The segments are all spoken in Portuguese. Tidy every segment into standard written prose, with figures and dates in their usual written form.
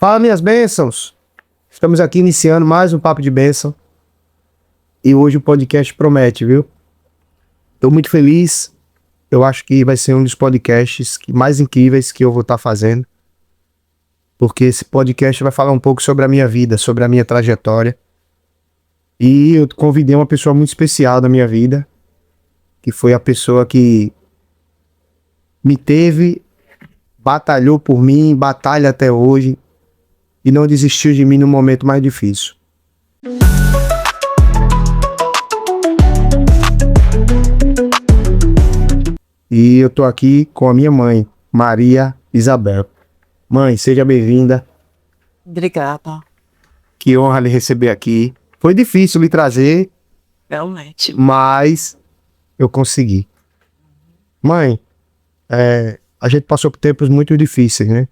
Fala, minhas bênçãos! Estamos aqui iniciando mais um Papo de Bênção. E hoje o podcast promete, viu? Estou muito feliz. Eu acho que vai ser um dos podcasts mais incríveis que eu vou estar fazendo. Porque esse podcast vai falar um pouco sobre a minha vida, sobre a minha trajetória. E eu convidei uma pessoa muito especial da minha vida, que foi a pessoa que me teve, batalhou por mim, batalha até hoje, e não desistiu de mim no momento mais difícil. E eu tô aqui com a minha mãe, Maria Isabel. Mãe, seja bem-vinda. Obrigada, Que honra lhe receber aqui. Foi difícil lhe trazer, realmente. mas eu consegui. Mãe, a gente passou por tempos muito difíceis, né?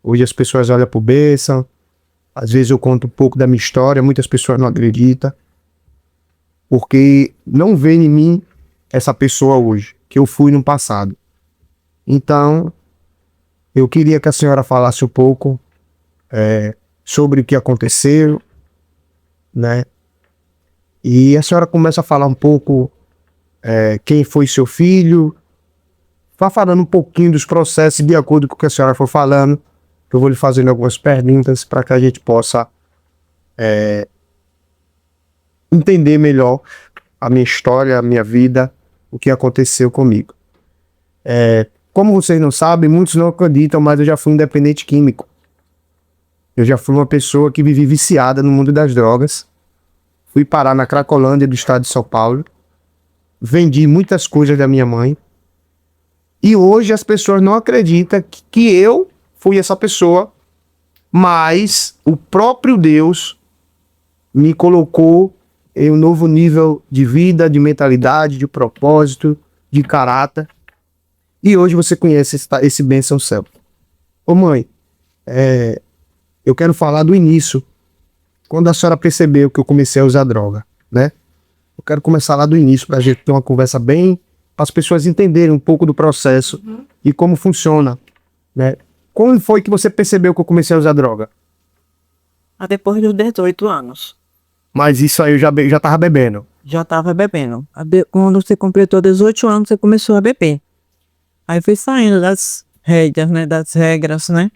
Hoje as pessoas olham pro bênção, às vezes eu conto um pouco da minha história, muitas pessoas não acreditam, porque não vê em mim essa pessoa hoje, que eu fui no passado. Então, eu queria que a senhora falasse um pouco sobre o que aconteceu, né? E a senhora começa a falar um pouco quem foi seu filho, vá falando um pouquinho dos processos de acordo com o que a senhora for falando. Eu vou lhe fazendo algumas perguntas para que a gente possa entender melhor a minha história, a minha vida, o que aconteceu comigo. Como vocês não sabem, muitos não acreditam, mas eu já fui um dependente químico. Eu já fui uma pessoa que vivi viciada no mundo das drogas. Fui parar na Cracolândia do estado de São Paulo. Vendi muitas coisas da minha mãe. E hoje as pessoas não acreditam que eu fui essa pessoa, mas o próprio Deus me colocou em um novo nível de vida, de mentalidade, de propósito, de caráter. E hoje você conhece esse bênção céu. Ô mãe, eu quero falar do início, quando a senhora percebeu que eu comecei a usar droga, né? Eu quero começar lá do início para a gente ter uma conversa bem, para as pessoas entenderem um pouco do processo e como funciona, né? Como foi que você percebeu que eu comecei a usar droga? Depois dos 18 anos, Mas isso aí eu já tava bebendo. já estava bebendo. Quando você completou 18 anos, você começou a beber. Aí foi saindo das regras, né? Das regras, né?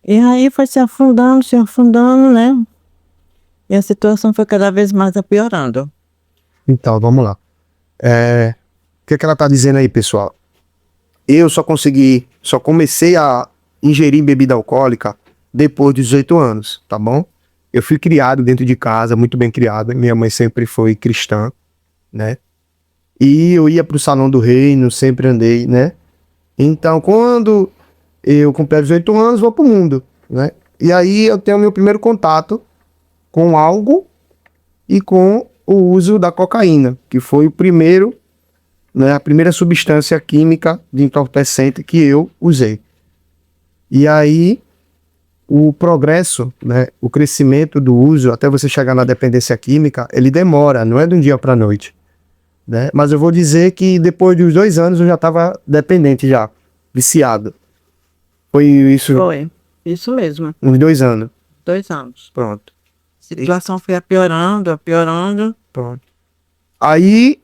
E aí foi se afundando, né? E a situação foi cada vez mais piorando. Então, vamos lá. O que ela tá dizendo aí, pessoal? Eu só comecei a ingerir bebida alcoólica depois dos 18 anos, tá bom? Eu fui criado dentro de casa, muito bem criado. Minha mãe sempre foi cristã, né? E eu ia pro Salão do Reino, sempre andei, né? Então, quando eu completo 18 anos, vou pro mundo, né? E aí eu tenho meu primeiro contato com algo e com o uso da cocaína, que foi o primeiro, né, a primeira substância química de entorpecente que eu usei. E aí o progresso, né, o crescimento do uso, até você chegar na dependência química, ele demora, não é de um dia para a noite, né? Mas eu vou dizer que depois dos 2 anos eu já estava dependente já, viciado. Foi isso? Foi, isso mesmo. Uns 2 anos. 2 anos. Pronto. A situação foi piorando. Pronto. Aí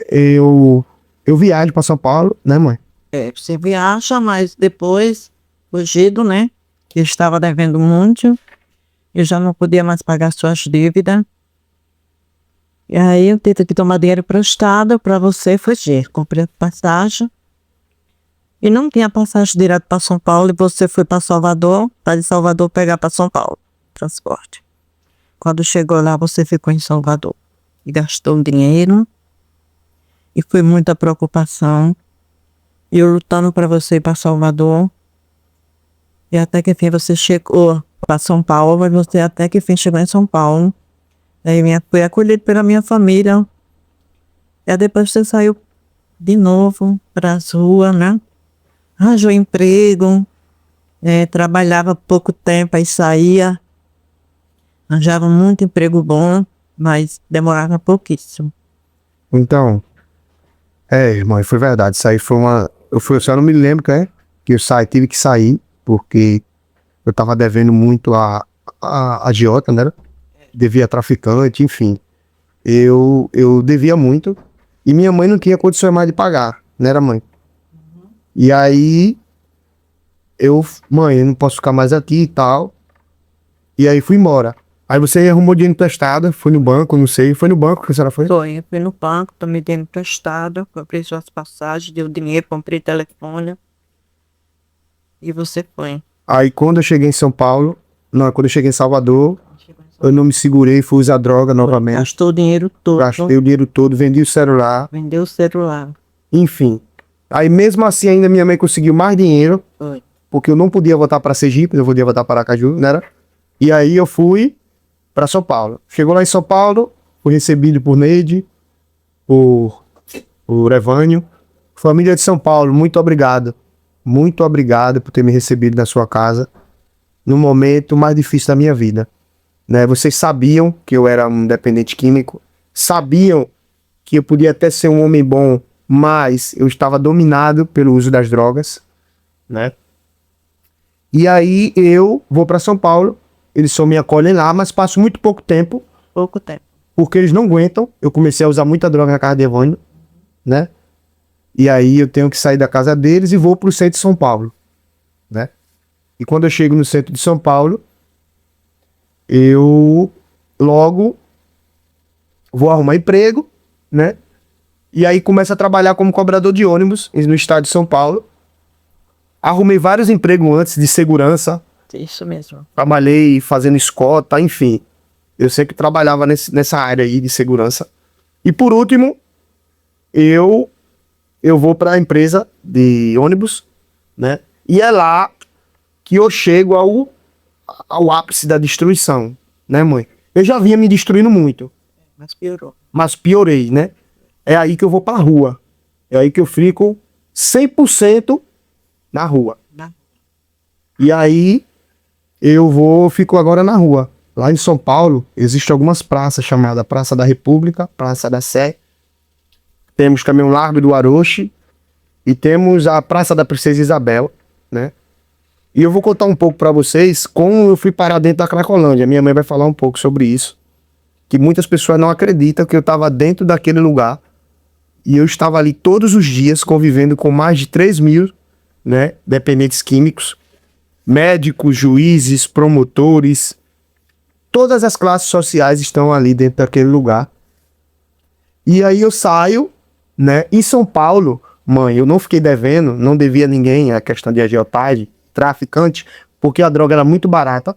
eu viajo para São Paulo, né, mãe? Você viaja, mas depois, fugido, né? Eu estava devendo muito. Eu já não podia mais pagar suas dívidas. E aí eu tive que tomar dinheiro emprestado para você fugir. Comprei passagem. E não tinha passagem direto para São Paulo. E você foi para Salvador. Para de Salvador pegar para São Paulo. Transporte. Quando chegou lá, você ficou em Salvador. E gastou dinheiro. E foi muita preocupação. E eu lutando para você ir para Salvador. E até que enfim você chegou para São Paulo. Mas você até que enfim chegou em São Paulo. Aí fui acolhido pela minha família. E aí depois você saiu de novo para as ruas, né? Arranjou emprego. Trabalhava pouco tempo, aí saía. Arranjava muito emprego bom, mas demorava pouquíssimo. Então, irmão, foi verdade. Isso aí foi uma. Eu só não me lembro, né? Que eu tive que sair. porque eu tava devendo muito a agiota, né? Devia a traficante, enfim. Eu devia muito e minha mãe não tinha condições mais de pagar, né, era mãe? E aí mãe, eu não posso ficar mais aqui e tal. E aí fui embora. Aí você arrumou dinheiro emprestado, foi no banco, não sei, foi no banco que a senhora foi? Foi, eu fui no banco, tomei dinheiro emprestado, comprei suas passagens, deu dinheiro, comprei telefone. E você foi. Aí quando eu cheguei em São Paulo, não, quando eu cheguei em Salvador, eu não me segurei, fui usar droga novamente. Gastou o dinheiro todo. Gastei o dinheiro todo, vendi o celular, Vendeu o celular. enfim. Aí mesmo assim ainda minha mãe conseguiu mais dinheiro, Foi. porque eu não podia voltar para Sergipe, eu podia voltar para Aracaju, né? E aí eu fui para São Paulo. Chegou lá em São Paulo, fui recebido por Neide, por Evânio. Família de São Paulo, muito obrigado. Muito obrigado por ter me recebido na sua casa no momento mais difícil da minha vida. Né? Vocês sabiam que eu era um dependente químico, sabiam que eu podia até ser um homem bom, mas eu estava dominado pelo uso das drogas, né? E aí eu vou para São Paulo, eles só me acolhem lá, mas passo muito pouco tempo, Pouco tempo. porque eles não aguentam. Eu comecei a usar muita droga na casa de Evânio, né? E aí eu tenho que sair da casa deles e vou pro centro de São Paulo, né? E quando eu chego no centro de São Paulo, eu logo vou arrumar emprego, né? E aí começo a trabalhar como cobrador de ônibus no estado de São Paulo. Arrumei vários empregos antes de segurança, Isso mesmo. trabalhei fazendo escolta, enfim. Eu sempre trabalhava nessa área aí de segurança. E por último, eu vou para a empresa de ônibus, né? E é lá que eu chego ao ápice da destruição, né, mãe? Eu já vinha me destruindo muito, Mas piorou. mas piorei, né? É aí que eu vou pra rua. É aí que eu fico 100% na rua. Né? E aí fico agora na rua. Lá em São Paulo, existem algumas praças chamadas Praça da República, Praça da Sé. Temos também o Largo do Aroche e temos a Praça da Princesa Isabel, né? E eu vou contar um pouco pra vocês como eu fui parar dentro da Cracolândia. Minha mãe vai falar um pouco sobre isso. Que muitas pessoas não acreditam que eu estava dentro daquele lugar. E eu estava ali todos os dias convivendo com mais de 3.000, né, dependentes químicos, médicos, juízes, promotores. Todas as classes sociais estão ali dentro daquele lugar. E aí eu saio, né? Em São Paulo, mãe, eu não fiquei devendo, não devia a ninguém a questão de agiotagem, traficante, porque a droga era muito barata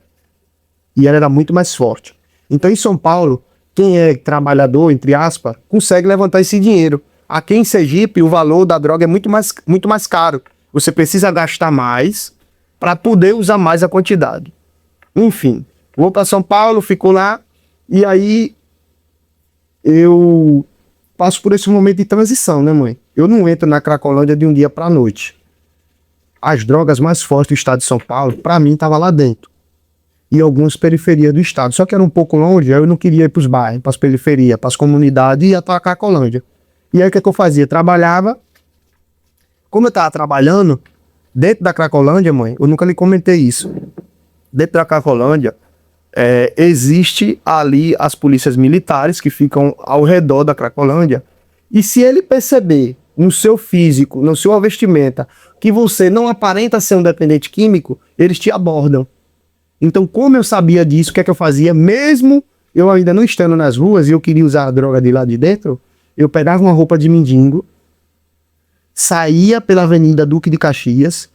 e ela era muito mais forte. Então em São Paulo, quem é trabalhador, entre aspas, consegue levantar esse dinheiro. Aqui em Sergipe, o valor da droga é muito mais caro. Você precisa gastar mais para poder usar mais a quantidade. Enfim, vou para São Paulo, fico lá e aí eu passo por esse momento de transição, né, mãe? Eu não entro na Cracolândia de um dia para noite. As drogas mais fortes do estado de São Paulo, para mim, estavam lá dentro. E algumas periferias do estado. Só que era um pouco longe, eu não queria ir para os bairros, para as periferias, para as comunidades e ia para a Cracolândia. E aí o que eu fazia? Trabalhava. Como eu estava trabalhando dentro da Cracolândia, mãe, eu nunca lhe comentei isso. Dentro da Cracolândia, existe ali as polícias militares que ficam ao redor da Cracolândia. E se ele perceber no seu físico, no seu vestimenta, que você não aparenta ser um dependente químico, eles te abordam. Então, como eu sabia disso, o que é que eu fazia? Mesmo eu ainda não estando nas ruas e eu queria usar a droga de lá de dentro, eu pegava uma roupa de mendigo, saía pela Avenida Duque de Caxias,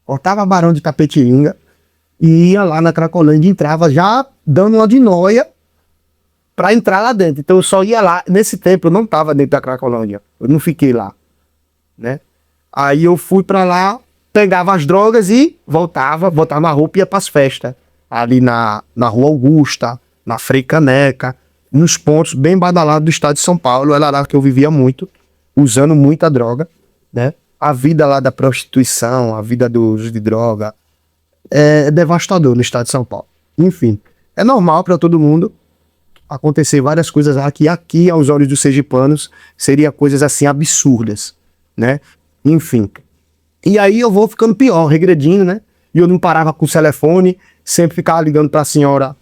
cortava Barão de Tapetininga e ia lá na Cracolândia e entrava já dando uma de noia para entrar lá dentro. Então eu só ia lá. Nesse tempo eu não estava dentro da Cracolândia, eu não fiquei lá, né? Aí eu fui para lá, pegava as drogas e voltava na roupa e ia para as festas. Ali na Rua Augusta, na Frei Caneca, nos pontos bem badalados do estado de São Paulo. Era lá que eu vivia muito, usando muita droga, né? A vida lá da prostituição, a vida do uso de droga é devastador no estado de São Paulo. Enfim, é normal para todo mundo acontecer várias coisas lá que aqui, aos olhos dos sergipanos, seria coisas assim absurdas, né? Enfim. E aí eu vou ficando pior, regredindo, né? e eu não parava com o telefone, sempre ficava ligando pra senhora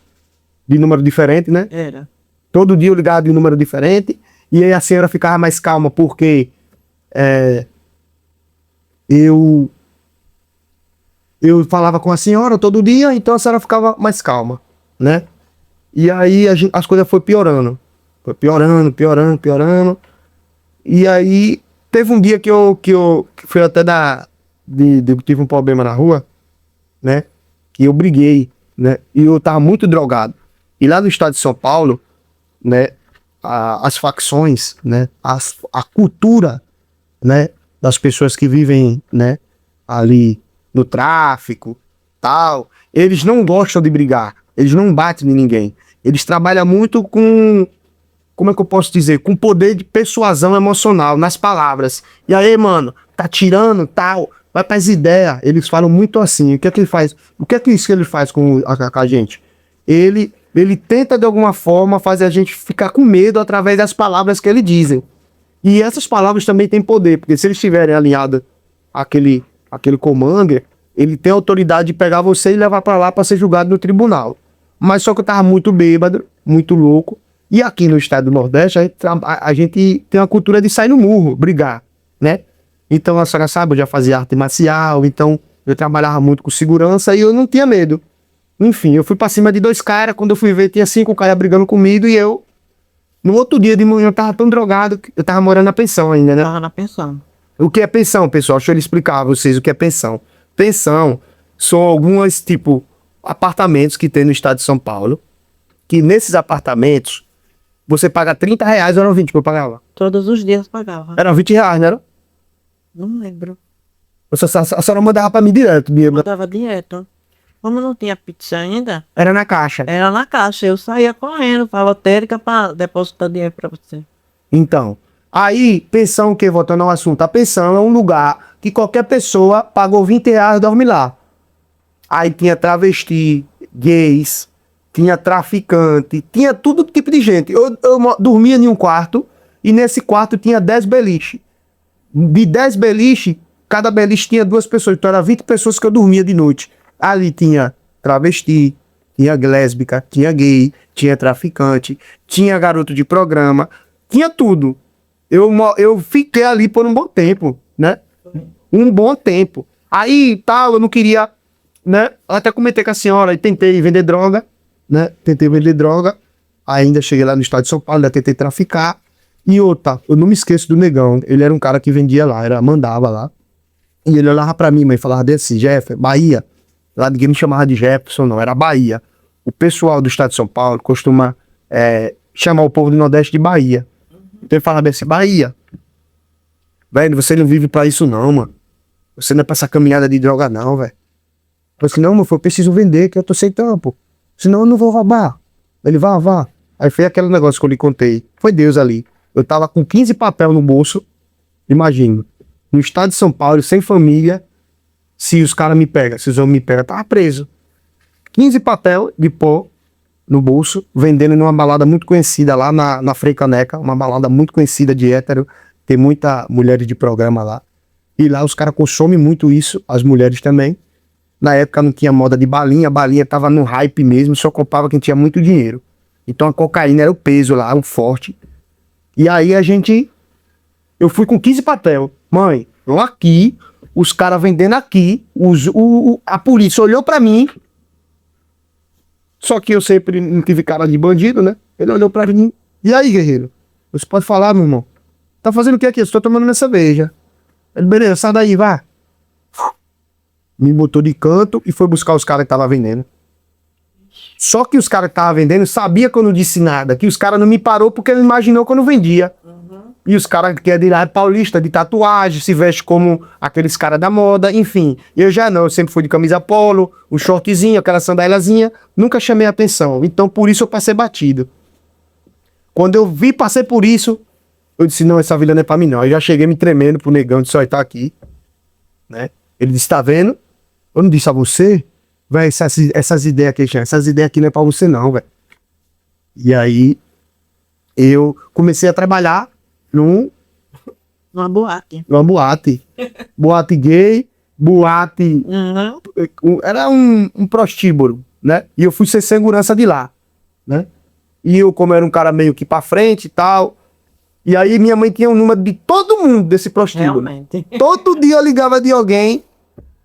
de número diferente, né? Era. Todo dia eu ligava de número diferente, e aí a senhora ficava mais calma, porque eu falava com a senhora todo dia, então a senhora ficava mais calma, né? E aí as coisas foram piorando. Foi piorando, piorando, piorando. E aí teve um dia que fui até tive um problema na rua, né? Que eu briguei, né? E eu tava muito drogado. E lá no estado de São Paulo, né? As facções, né? A cultura, né? Das pessoas que vivem, né? Ali no tráfico, tal. Eles não gostam de brigar. Eles não batem em ninguém. Eles trabalham muito com, como é que eu posso dizer? Com poder de persuasão emocional, nas palavras. E aí, mano, tá tirando, tal, vai pras ideias. Eles falam muito assim. O que é que ele faz? O que é que isso que ele faz com a gente? Ele tenta, de alguma forma, fazer a gente ficar com medo através das palavras que ele dizem. E essas palavras também têm poder, porque se eles estiverem alinhados àquele commander, ele tem autoridade de pegar você e levar pra lá pra ser julgado no tribunal. Mas só que eu tava muito bêbado, muito louco. E aqui no estado do Nordeste, a gente tem uma cultura de sair no murro, brigar, né? Então a senhora sabe, eu já fazia arte marcial, então eu trabalhava muito com segurança e eu não tinha medo. Enfim, eu fui pra cima de 2 caras, quando eu fui ver tinha 5 caras brigando comigo e eu... No outro dia de manhã eu tava tão drogado que eu tava morando na pensão ainda, né? Tava na pensão. O que é pensão, pessoal? Deixa eu explicar a vocês o que é pensão. Pensão são algumas, tipo, apartamentos que tem no estado de São Paulo, que nesses apartamentos você paga R$ 30, ou eram 20 que eu pagava? Todos os dias pagava. Eram R$ 20, não era? Não lembro. A senhora mandava pra mim direto, mesmo. Mandava direto. Como não tinha pizza ainda, Era na caixa. era na caixa. Eu saía correndo pra lotérica pra depositar dinheiro pra você. Então, aí, pensão, que voltando ao assunto, a pensão é um lugar que qualquer pessoa pagou R$ 20 e dorme lá. Aí tinha travesti, gays, tinha traficante, tinha todo tipo de gente. Eu dormia em um quarto e nesse quarto tinha 10 beliches. De 10 beliches, cada beliche tinha 2 pessoas. Então era 20 pessoas que eu dormia de noite. Ali tinha travesti, tinha lésbica, tinha gay, tinha traficante, tinha garoto de programa, tinha tudo. Eu fiquei ali por um bom tempo, né? Um bom tempo. Aí, tal, eu não queria, né? Eu até comentei com a senhora e tentei vender droga, né? Tentei vender droga. Ainda cheguei lá no estado de São Paulo, ainda tentei traficar. E outra, eu não me esqueço do Negão. Ele era um cara que vendia lá, mandava lá. E ele olhava pra mim, mãe, e falava desse, Jeff, Bahia. Lá ninguém me chamava de Jefferson, não, era Bahia. O pessoal do estado de São Paulo costuma chamar o povo do Nordeste de Bahia. Então ele falava assim, Bahia, velho, você não vive pra isso não, mano. Você não é pra essa caminhada de droga não, velho. Eu falei assim, não, meu filho, eu preciso vender, que eu tô sem tampo. Senão eu não vou roubar. Ele, vá. Aí foi aquele negócio que eu lhe contei. Foi Deus ali. Eu tava com 15 papel no bolso, imagina. No estado de São Paulo, sem família, se os caras me pegam, se os homens me pegam, tava preso. 15 papel de pó no bolso, vendendo numa balada muito conhecida lá na Frei Caneca, uma balada muito conhecida de hétero, tem muita mulheres de programa lá. E lá os caras consomem muito isso, as mulheres também. Na época não tinha moda de balinha, a balinha tava no hype mesmo, só comprava quem tinha muito dinheiro. Então a cocaína era o peso lá, um forte. E aí eu fui com 15 papel. Mãe, eu aqui, os caras vendendo aqui, a polícia olhou pra mim, só que eu sempre não tive cara de bandido, né? Ele olhou pra mim, e aí, guerreiro? Você pode falar, meu irmão? Tá fazendo o que aqui? Eu estou tomando minha cerveja. Ele, beleza, sai daí, vá. Me botou de canto e foi buscar os caras que estavam vendendo. Só que os caras que estavam vendendo sabia que eu não disse nada, que os caras não me parou porque ele imaginou que eu não vendia. E os caras que é de lá é paulista, de tatuagem, se veste como aqueles caras da moda, enfim. Eu já não, eu sempre fui de camisa polo, um shortzinho, aquela sandáliazinha, nunca chamei atenção. Então por isso eu passei batido. Quando eu passei por isso, eu disse, não, essa vila não é pra mim não. Eu já cheguei me tremendo pro Negão, disse, olha, tá aqui. Né? Ele disse, tá vendo? Eu não disse a você? Véi, essas ideias aqui, essas ideias aqui não é pra você não, velho. E aí, eu comecei a trabalhar numa boate. Boate gay, boate, era um prostíbulo, né? E eu fui ser segurança de lá, né? E eu, como era um cara meio que pra frente e tal, e aí minha mãe tinha o número de todo mundo desse prostíbulo. Realmente. Todo dia eu ligava de alguém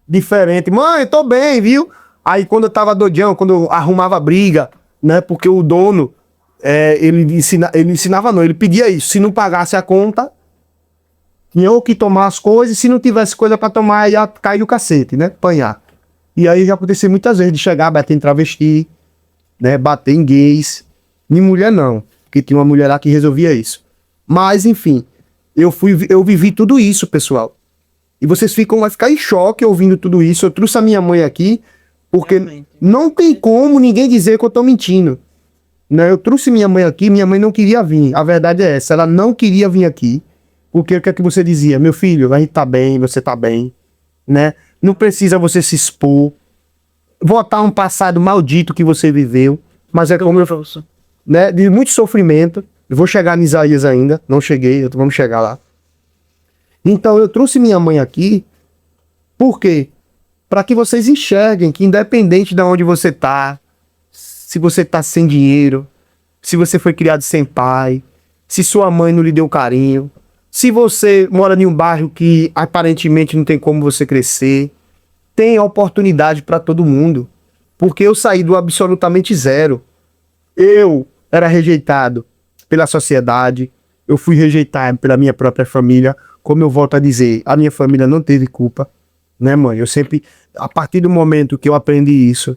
diferente. Mãe, tô bem, viu? Aí quando eu tava doidão, quando eu arrumava briga, né? Porque o dono, ele ensinava não, ele pedia isso. Se não pagasse a conta, tinha ou que tomar as coisas, e se não tivesse coisa pra tomar, ia cair o cacete, né? Apanhar. E aí já aconteceu muitas vezes de chegar, bater em travesti, né? Bater em gays. Em mulher não, porque tinha uma mulher lá que resolvia isso. Mas, enfim, eu vivi tudo isso, pessoal. E vocês vai ficar em choque ouvindo tudo isso. Eu trouxe a minha mãe aqui, porque Realmente. não tem como ninguém dizer que eu tô mentindo. Né? Eu trouxe minha mãe aqui, minha mãe não queria vir. A verdade é essa, ela não queria vir aqui. Porque o que é que você dizia? Meu filho, a gente tá bem, você tá bem, né? Não precisa você se expor, voltar um passado maldito que você viveu. Mas é como eu falo, né? De muito sofrimento. Eu vou chegar em Isaías ainda, não cheguei, vamos chegar lá. Então eu trouxe minha mãe aqui, por quê? Para que vocês enxerguem que independente de onde você tá, se você tá sem dinheiro, se você foi criado sem pai, se sua mãe não lhe deu carinho, se você mora em um bairro que aparentemente não tem como você crescer, tem oportunidade para todo mundo. Porque eu saí do absolutamente zero. Eu era rejeitado pela sociedade, eu fui rejeitado pela minha própria família. Como eu volto a dizer, a minha família não teve culpa, né, mãe? Eu sempre, a partir do momento que eu aprendi isso,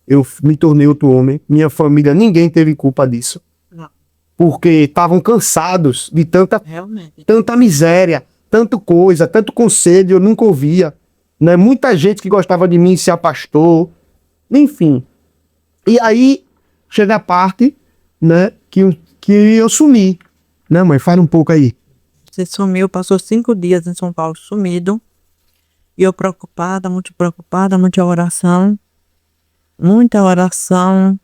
eu me tornei outro homem. Minha família, ninguém teve culpa disso. Não. Porque estavam cansados de Realmente. tanta miséria, tanta coisa, tanto conselho, eu nunca ouvia, né? Muita gente que gostava de mim se afastou, enfim. E aí, chega a parte, né, que eu sumi, né, mãe? Fala um pouco aí. Você sumiu, passou 5 dias em São Paulo sumido. E eu preocupada, muita oração. Muita oração.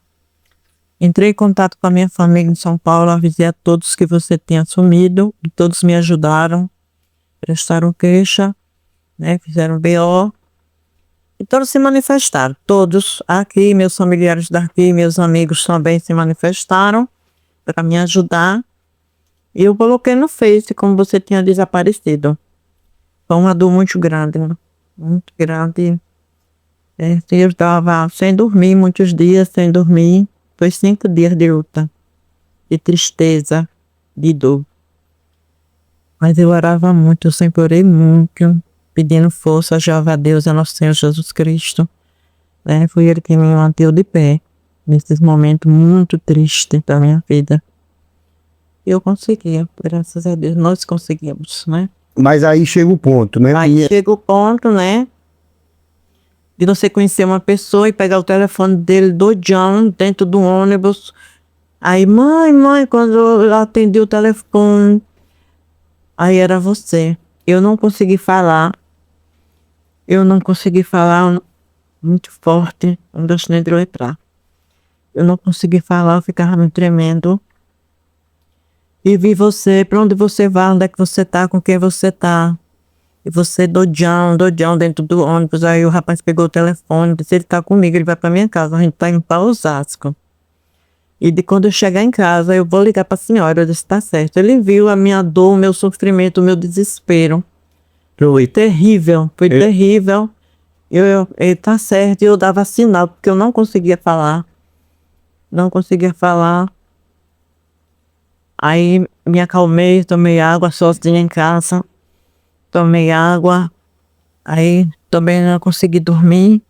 Entrei em contato com a minha família em São Paulo, avisei a todos que você tinha sumido. E todos me ajudaram, prestaram queixa, né, fizeram BO. E todos se manifestaram. Todos aqui, meus familiares daqui, meus amigos também se manifestaram para me ajudar. E eu coloquei no Face como você tinha desaparecido. Foi uma dor muito grande, né? Muito grande. Eu estava sem dormir, muitos dias sem dormir. Foi 5 dias de luta, de tristeza, de dor. Mas eu orava muito, eu sempre orei muito, pedindo força a Jeová Deus, a nosso Senhor Jesus Cristo. Foi Ele que me manteve de pé, nesses momentos muito tristes da minha vida. Eu conseguia, graças a Deus, nós conseguimos, né? Mas aí chega o ponto, né? Aí chega o ponto, né? De você conhecer uma pessoa e pegar o telefone dele doidão dentro do ônibus. Aí, mãe, quando eu atendi o telefone, aí era você. Eu não consegui falar. Muito forte. Não deixo nem de eu entrar. Eu não consegui falar, eu ficava me tremendo. E vi você, pra onde você vai, onde é que você tá, com quem você tá. E você doidão dentro do ônibus. Aí o rapaz pegou o telefone, disse, ele tá comigo, ele vai pra minha casa, a gente tá indo pra Osasco. E de quando eu chegar em casa, eu vou ligar pra senhora, eu disse, tá certo. Ele viu a minha dor, o meu sofrimento, o meu desespero. Foi terrível, terrível. Ele tá certo, e eu dava sinal, porque eu não conseguia falar. Aí me acalmei, tomei água sozinha em casa. Tomei água. Aí também não consegui dormir.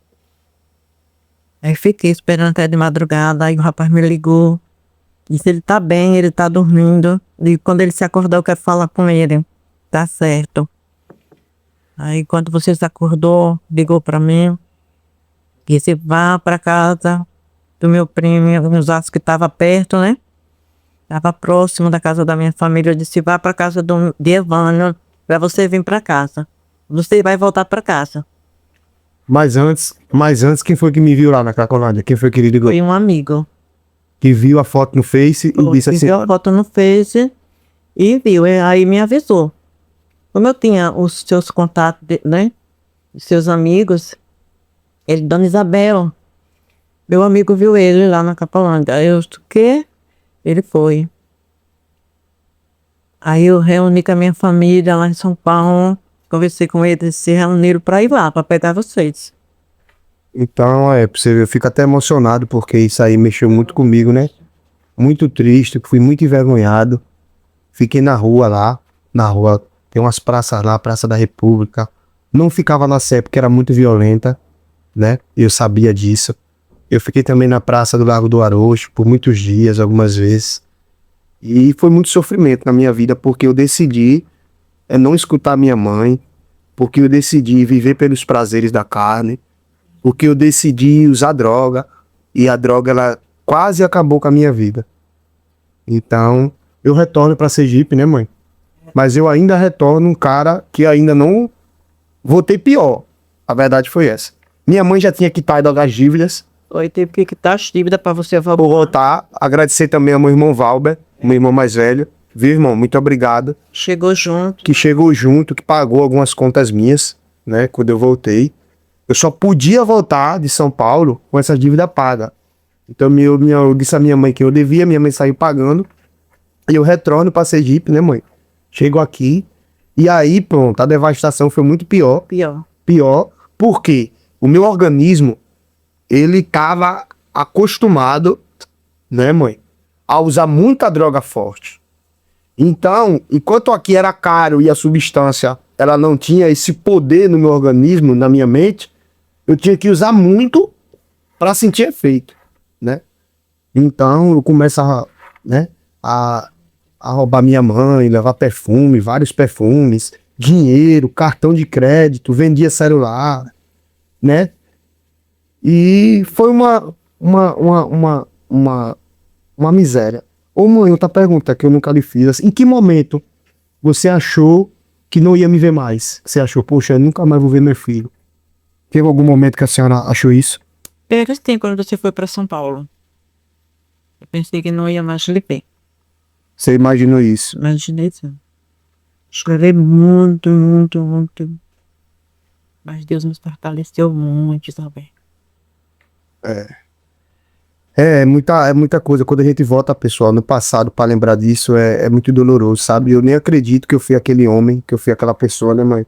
Aí fiquei esperando até de madrugada. Aí o rapaz me ligou. Disse, ele tá bem, ele tá dormindo. E quando ele se acordar, eu quero falar com ele. Tá certo. Aí quando você se acordou, ligou pra mim. Disse, vá pra casa do meu primo, nos Osasco, que tava perto, né? Estava próximo da casa da minha família. Eu disse, vá para casa de Evânio, para você vir para casa. Você vai voltar para casa. Mas antes, quem foi que me viu lá na Cracolândia? Quem foi que ligou? Foi um amigo. Que viu a foto no Face e disse assim... Viu a foto no Face e viu. Aí me avisou. Como eu tinha os seus contatos, né? seus amigos, ele, Dona Isabel, meu amigo viu ele lá na Capolândia. Aí eu, o quê? Ele foi. Aí eu reuni com a minha família lá em São Paulo, conversei com eles, se reuniram para ir lá, para pegar vocês. Então, pra você ver, eu fico até emocionado porque isso aí mexeu muito comigo, né? Muito triste, fui muito envergonhado. Fiquei na rua lá, tem umas praças lá, Praça da República. Não ficava na Sé porque era muito violenta, né? Eu sabia disso. Eu fiquei também na Praça do Largo do Arocho por muitos dias, algumas vezes. E foi muito sofrimento na minha vida porque eu decidi não escutar minha mãe, porque eu decidi viver pelos prazeres da carne, porque eu decidi usar droga e a droga ela quase acabou com a minha vida. Então, eu retorno para Sergipe, né, mãe? Mas eu ainda retorno um cara que ainda não voltei pior. A verdade foi essa. Minha mãe já tinha quitado as dívidas. Oi, teve que quitar as dívidas para você Vou voltar. voltar. Agradecer também ao meu irmão Valber, meu irmão mais velho. Viu, irmão? Muito obrigado. Chegou junto. Que chegou junto, que pagou algumas contas minhas, né? Quando eu voltei. Eu só podia voltar de São Paulo com essa dívida paga. Então eu disse à minha mãe que eu devia, minha mãe saiu pagando. E eu retorno para Sergipe, né, mãe? Chego aqui. E aí, pronto, a devastação foi muito pior. Pior. Pior, porque o meu organismo, ele estava acostumado, né, mãe, a usar muita droga forte. Então, enquanto aqui era caro e a substância, ela não tinha esse poder no meu organismo, na minha mente, eu tinha que usar muito para sentir efeito, né? Então, eu começo a roubar minha mãe, levar perfume, vários perfumes, dinheiro, cartão de crédito, vendia celular, né? E foi uma miséria. Ô mãe, outra pergunta que eu nunca lhe fiz. Assim, em que momento você achou que não ia me ver mais? Você achou, poxa, eu nunca mais vou ver meu filho? Teve algum momento que a senhora achou isso? Pega esse tempo quando você foi para São Paulo. Eu pensei que não ia mais lhe ver. Você imaginou isso? Imaginei isso. Chorei muito, muito, muito. Mas Deus nos fortaleceu muito também. É muita coisa. Quando a gente volta, pessoal, no passado para lembrar disso, é muito doloroso, sabe? Eu nem acredito que eu fui aquele homem, que eu fui aquela pessoa, né, mãe?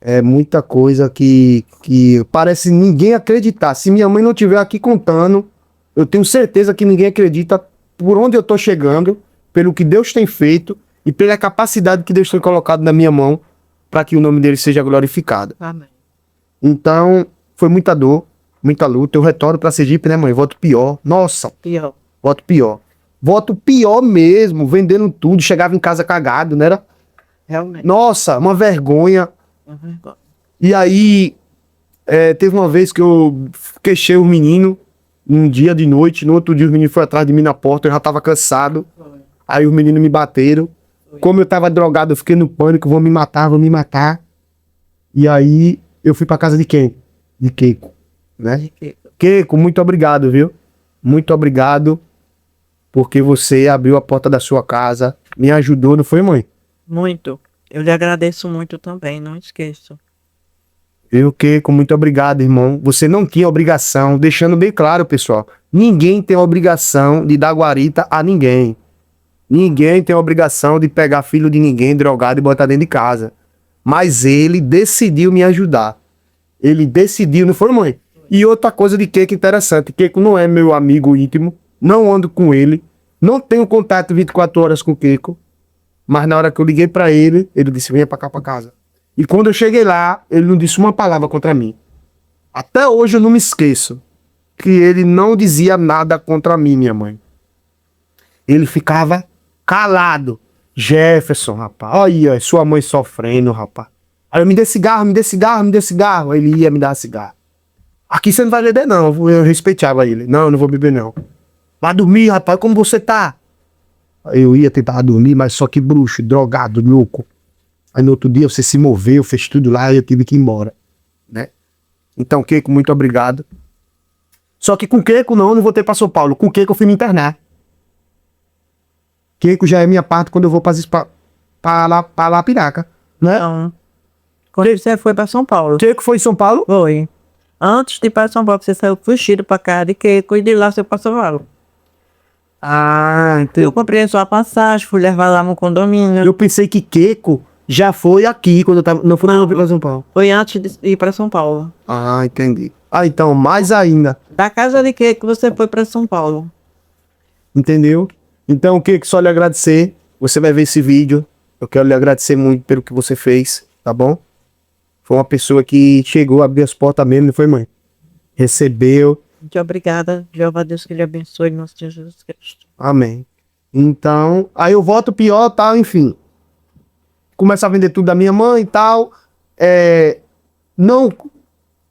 É muita coisa que parece ninguém acreditar. Se minha mãe não estiver aqui contando, eu tenho certeza que ninguém acredita por onde eu tô chegando, pelo que Deus tem feito e pela capacidade que Deus tem colocado na minha mão para que o nome dele seja glorificado. Amém. Então, foi muita dor, muita luta. Eu retorno para Sergipe, né, mãe? Voto pior. Nossa, Pior. voto pior. Voto pior mesmo, vendendo tudo. Chegava em casa cagado, né? Realmente. Nossa, uma vergonha. Uhum. E aí, teve uma vez que eu queixei o menino, um dia de noite. No outro dia, os meninos foram atrás de mim na porta. Eu já tava cansado. Aí os meninos me bateram. Como eu tava drogado, eu fiquei no pânico. Vão me matar, vão me matar. E aí, eu fui pra casa de quem? De Keiko, né? Keiko, muito obrigado, viu? Muito obrigado. Porque você abriu a porta da sua casa. Me ajudou, não foi, mãe? Muito. Eu lhe agradeço muito também, não esqueço. Eu, Keiko, muito obrigado, irmão. Você não tinha obrigação, deixando bem claro, pessoal. Ninguém tem obrigação de dar guarita a ninguém. Ninguém tem obrigação de pegar filho de ninguém drogado e botar dentro de casa. Mas ele decidiu me ajudar. Ele decidiu, não foi, mãe? E outra coisa de Keiko interessante. Keiko não é meu amigo íntimo. Não ando com ele. Não tenho contato 24 horas com o Keiko. Mas na hora que eu liguei pra ele, ele disse, venha pra cá pra casa. E quando eu cheguei lá, ele não disse uma palavra contra mim. Até hoje eu não me esqueço que ele não dizia nada contra mim, minha mãe. Ele ficava calado. Jefferson, rapaz, olha sua mãe sofrendo, rapaz. Aí eu, me dê cigarro, me dê cigarro, me dê cigarro. Aí ele ia me dar cigarro. Aqui você não vai beber não, eu respeitava ele. Não, eu não vou beber não. Vai dormir, rapaz, como você tá? Aí eu ia tentar dormir, mas só que bruxo, drogado, louco. Aí no outro dia você se moveu, fez tudo lá e eu tive que ir embora, né? Então, Keiko, muito obrigado. Só que com Keiko não, eu não voltei pra São Paulo. Com Keiko eu fui me internar. Keiko já é minha parte quando eu vou pra lá, Piraca, né? Então, Quando você foi pra São Paulo. Você que foi em São Paulo? Foi. Antes de ir pra São Paulo, você saiu fugido pra cá de Queco e de lá você foi pra São Paulo. Ah, entendi. Eu comprei a sua passagem, fui levar lá no condomínio. Eu pensei que Queco já foi aqui quando eu tava. Não foi pra São Paulo. Foi antes de ir pra São Paulo. Ah, entendi. Ah, então, mais ainda. Da casa de Queco você foi pra São Paulo. Entendeu? Então, Queco, só lhe agradecer. Você vai ver esse vídeo. Eu quero lhe agradecer muito pelo que você fez, tá bom? Foi uma pessoa que chegou, abriu as portas mesmo, não foi, mãe? Recebeu. Muito obrigada. Jeová Deus que lhe abençoe, nosso Senhor Jesus Cristo. Amém. Então, aí eu volto pior, tal, enfim. Começo a vender tudo da minha mãe e tal. Não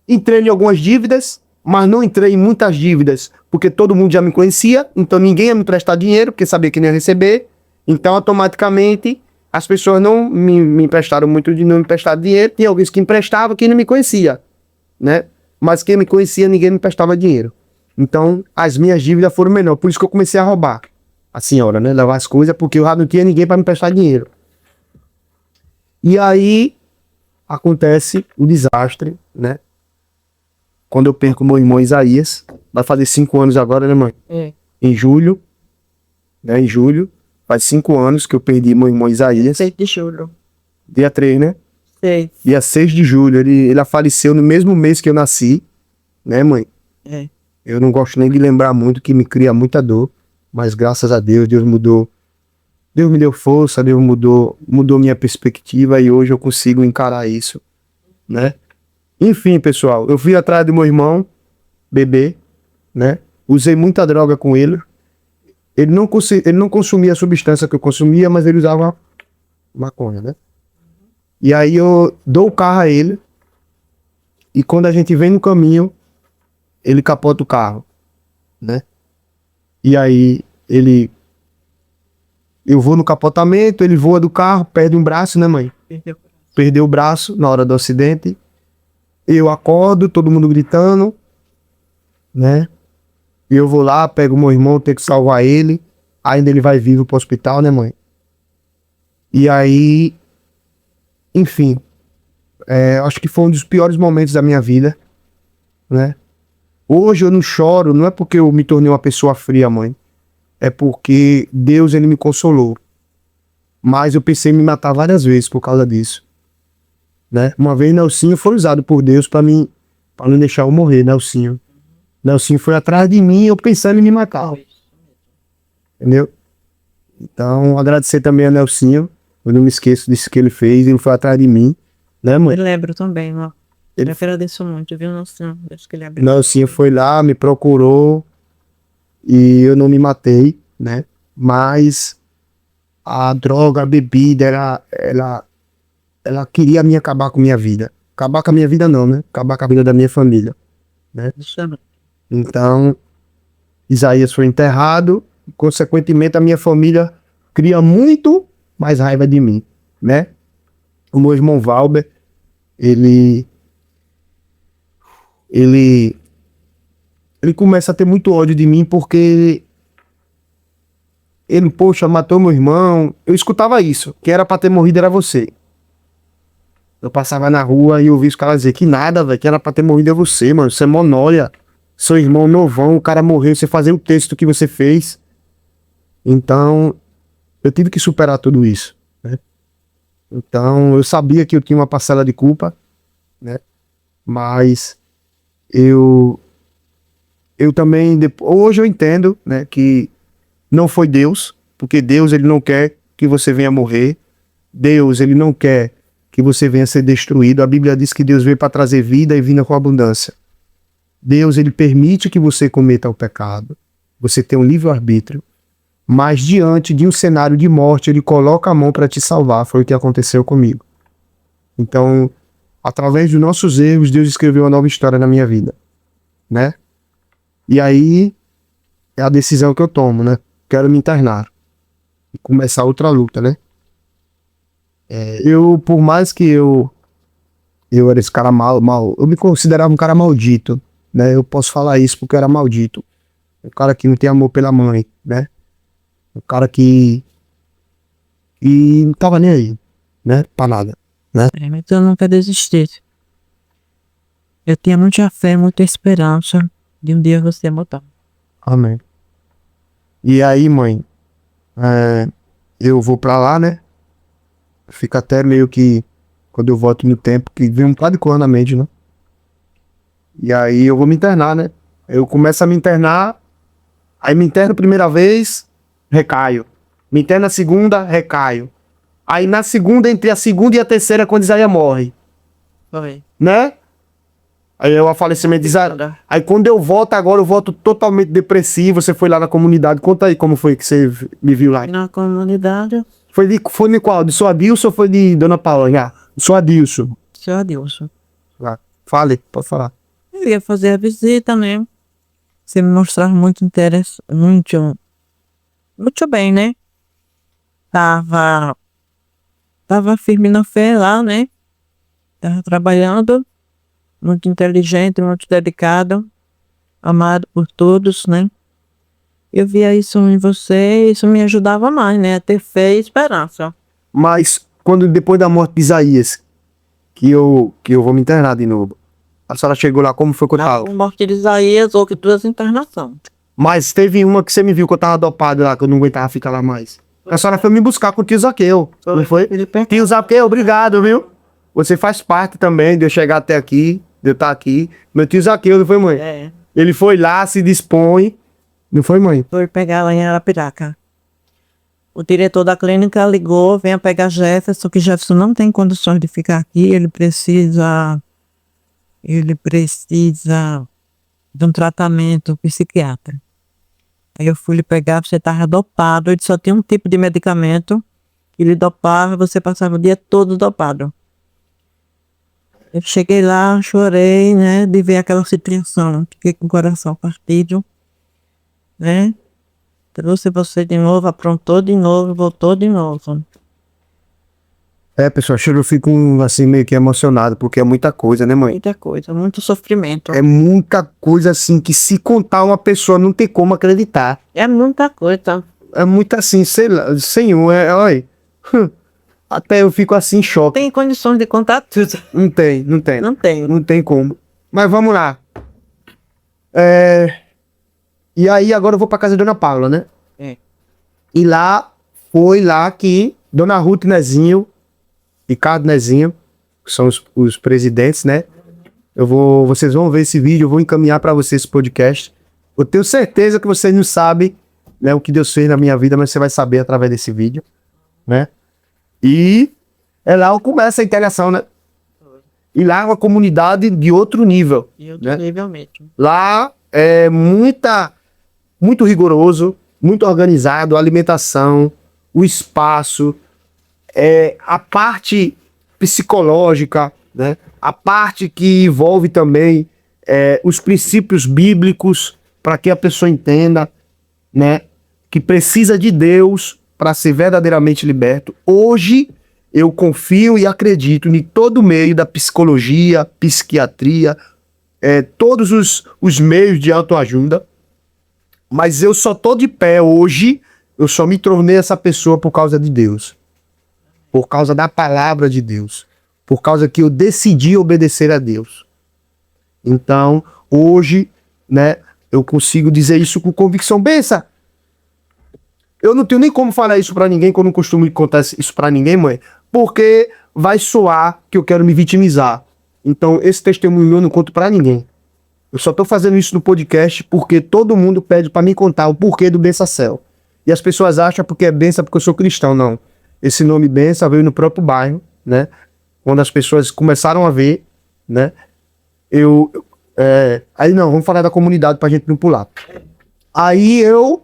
entrei em algumas dívidas, mas não entrei em muitas dívidas, porque todo mundo já me conhecia, então ninguém ia me prestar dinheiro, porque sabia que não ia receber. Então, automaticamente, as pessoas não me emprestaram muito, não me emprestaram dinheiro. Tinha alguns que emprestavam que não me conhecia, né? Mas quem me conhecia, ninguém me emprestava dinheiro. Então, as minhas dívidas foram menores. Por isso que eu comecei a roubar a senhora, né? Levar as coisas, porque eu já não tinha ninguém para me emprestar dinheiro. E aí, acontece o desastre, né? Quando eu perco meu irmão Isaías, vai fazer 5 anos agora, né, mãe? Em julho, né? Em julho, faz 5 anos que eu perdi meu irmão Isaías. 6 de julho. Dia 3, né? 6. Dia 6 de julho. Ele faleceu no mesmo mês que eu nasci, né, mãe? Eu não gosto nem de lembrar muito, que me cria muita dor. Mas graças a Deus, Deus mudou. Deus me deu força, Deus mudou minha perspectiva e hoje eu consigo encarar isso, né? Enfim, pessoal, eu fui atrás do meu irmão, bebê, né? Usei muita droga com ele. Ele não consumia a substância que eu consumia, mas ele usava maconha, né? E aí eu dou o carro a ele. E quando a gente vem no caminho, ele capota o carro, né? E aí eu vou no capotamento, ele voa do carro, perde um braço, né, mãe? Perdeu o braço na hora do acidente. Eu acordo, todo mundo gritando, né? E eu vou lá, pego meu irmão, tenho que salvar ele. Ainda ele vai vivo pro hospital, né, mãe? E aí, enfim, acho que foi um dos piores momentos da minha vida, né? Hoje eu não choro, não é porque eu me tornei uma pessoa fria, mãe. É porque Deus, ele me consolou. Mas eu pensei em me matar várias vezes por causa disso, né? Uma vez Nelsinho foi usado por Deus para não deixar eu morrer, Nelsinho. Nelsinho foi atrás de mim, eu pensando em me matar. Entendeu? Então, agradecer também a Nelsinho. Eu não me esqueço disso que ele fez, ele foi atrás de mim, né, mãe? Eu lembro também, ó. Ele- Eu agradeço muito, viu, nosso Senhor? Deus que lhe abençoe. Nelsinho foi lá, me procurou e eu não me matei, né? Mas a droga, a bebida, ela queria me acabar com a minha vida. Acabar com a minha vida não, né? Acabar com a vida da minha família, né? Então, Isaías foi enterrado, e, consequentemente a minha família cria muito mais raiva de mim, né? O meu irmão Valber, ele começa a ter muito ódio de mim porque ele, poxa, matou meu irmão. Eu escutava isso, que era pra ter morrido era você. Eu passava na rua e eu ouvi os caras dizer que nada, velho, que era pra ter morrido é você, mano. Você é monolha. Seu irmão novão, o cara morreu, você fazer o texto que você fez. Então, eu tive que superar tudo isso, né? Então, eu sabia que eu tinha uma parcela de culpa, né? Mas eu também, hoje eu entendo, né, que não foi Deus, porque Deus, ele não quer que você venha morrer. Deus, ele não quer que você venha ser destruído. A Bíblia diz que Deus veio para trazer vida e vida com abundância. Deus, ele permite que você cometa o pecado. Você tem um livre-arbítrio. Mas diante de um cenário de morte, ele coloca a mão para te salvar. Foi o que aconteceu comigo. Então, através dos nossos erros, Deus escreveu uma nova história na minha vida, né? E aí é a decisão que eu tomo, né? Quero me internar e começar outra luta, né? Por mais que eu era esse cara mal, eu me considerava um cara maldito, né? Eu posso falar isso porque eu era maldito. Um cara que não tem amor pela mãe, né? Um cara que não tava nem aí, né? Pra nada. Mas eu nunca desisti. Eu tinha muita fé, muita esperança de um dia você mudar. Amém. E aí, mãe, eu vou pra lá, né? Fica até meio que, quando eu volto no tempo, que vem um bocado de coisa na mente, né? E aí eu vou me internar, né? Eu começo a me internar, aí me interno a primeira vez, recaio. Me interno a segunda, recaio. Aí na segunda, entre a segunda e a terceira, é quando Isaías morre, Foi. né? Aí é o falecimento de Isaías. Aí quando eu volto agora, eu volto totalmente depressivo. Você foi lá na comunidade, conta aí como foi que você me viu lá. Na comunidade, Foi de qual? De sua Adilson ou foi de Dona Paula? Já. Sua Adilson. seu Adilson. Lá. Fale, pode falar. Eu ia fazer a visita, né? Você me mostrava muito interesse, muito bem, né? Tava firme na fé lá, né? Tava trabalhando, muito inteligente, muito dedicado, amado por todos, né? Eu via isso em você e isso me ajudava mais, né? A ter fé e esperança. Mas quando depois da morte de Isaías, que eu vou me internar de novo. A senhora chegou lá, como foi que eu A tava? morte de Isaías houve duas internações. Mas teve uma que você me viu que eu tava dopado lá, que eu não aguentava ficar lá mais. A senhora foi me buscar com o tio Zaqueu, não foi? Tio Zaqueu, obrigado, viu? Você faz parte também de eu chegar até aqui, de eu estar aqui. Meu tio Zaqueu, não foi, mãe? É, Ele foi lá, se dispõe. Não foi, mãe? foi pegar lá em Arapiraca. O diretor da clínica ligou, venha pegar Jefferson, que Jefferson não tem condições de ficar aqui, ele precisa de um tratamento psiquiatra. Aí eu fui lhe pegar, você estava dopado, ele só tinha um tipo de medicamento, ele dopava, você passava o dia todo dopado. Eu cheguei lá, chorei, né, de ver aquela situação, fiquei com o coração partido, né, trouxe você de novo, aprontou de novo, voltou de novo. Pessoal, eu fico assim meio que emocionado, porque é muita coisa, né, mãe? Muita coisa, muito sofrimento. É muita coisa assim que se contar uma pessoa não tem como acreditar. É muita coisa. É muito assim, sei lá, senhor, olha. Até eu fico assim em choque. Tem condições de contar tudo. Não tem. Não tenho. Não tem como. Mas vamos lá. E aí agora eu vou pra casa da Dona Paula, né? É. E lá, foi lá que Dona Ruth Nezinho, Ricardo Nezinho, que são os presidentes, né? Vocês vão ver esse vídeo, eu vou encaminhar pra vocês esse podcast. Eu tenho certeza que vocês não sabem, né, o que Deus fez na minha vida, mas você vai saber através desse vídeo, né? E é lá que começa a interação, né? E lá é uma comunidade de outro nível. E outro né? nível mesmo. Lá é muito rigoroso, muito organizado, a alimentação, o espaço, a parte psicológica, né? A parte que envolve também os princípios bíblicos para que a pessoa entenda, né? Que precisa de Deus para ser verdadeiramente liberto. Hoje eu confio e acredito em todo o meio da psicologia, psiquiatria, todos os meios de autoajuda, mas eu só tô de pé hoje, eu só me tornei essa pessoa por causa de Deus, por causa da palavra de Deus, por causa que eu decidi obedecer a Deus. Então, hoje, né, eu consigo dizer isso com convicção. Bença, eu não tenho nem como falar isso pra ninguém, que eu não costumo contar isso pra ninguém, mãe, porque vai soar que eu quero me vitimizar. Então, esse testemunho eu não conto pra ninguém. Eu só tô fazendo isso no podcast porque todo mundo pede pra me contar o porquê do Bença Cell. E as pessoas acham porque é Bença porque eu sou cristão. Não. Esse nome Bença veio no próprio bairro, né? Quando as pessoas começaram a ver, né? Aí não, vamos falar da comunidade pra gente não pular. Aí eu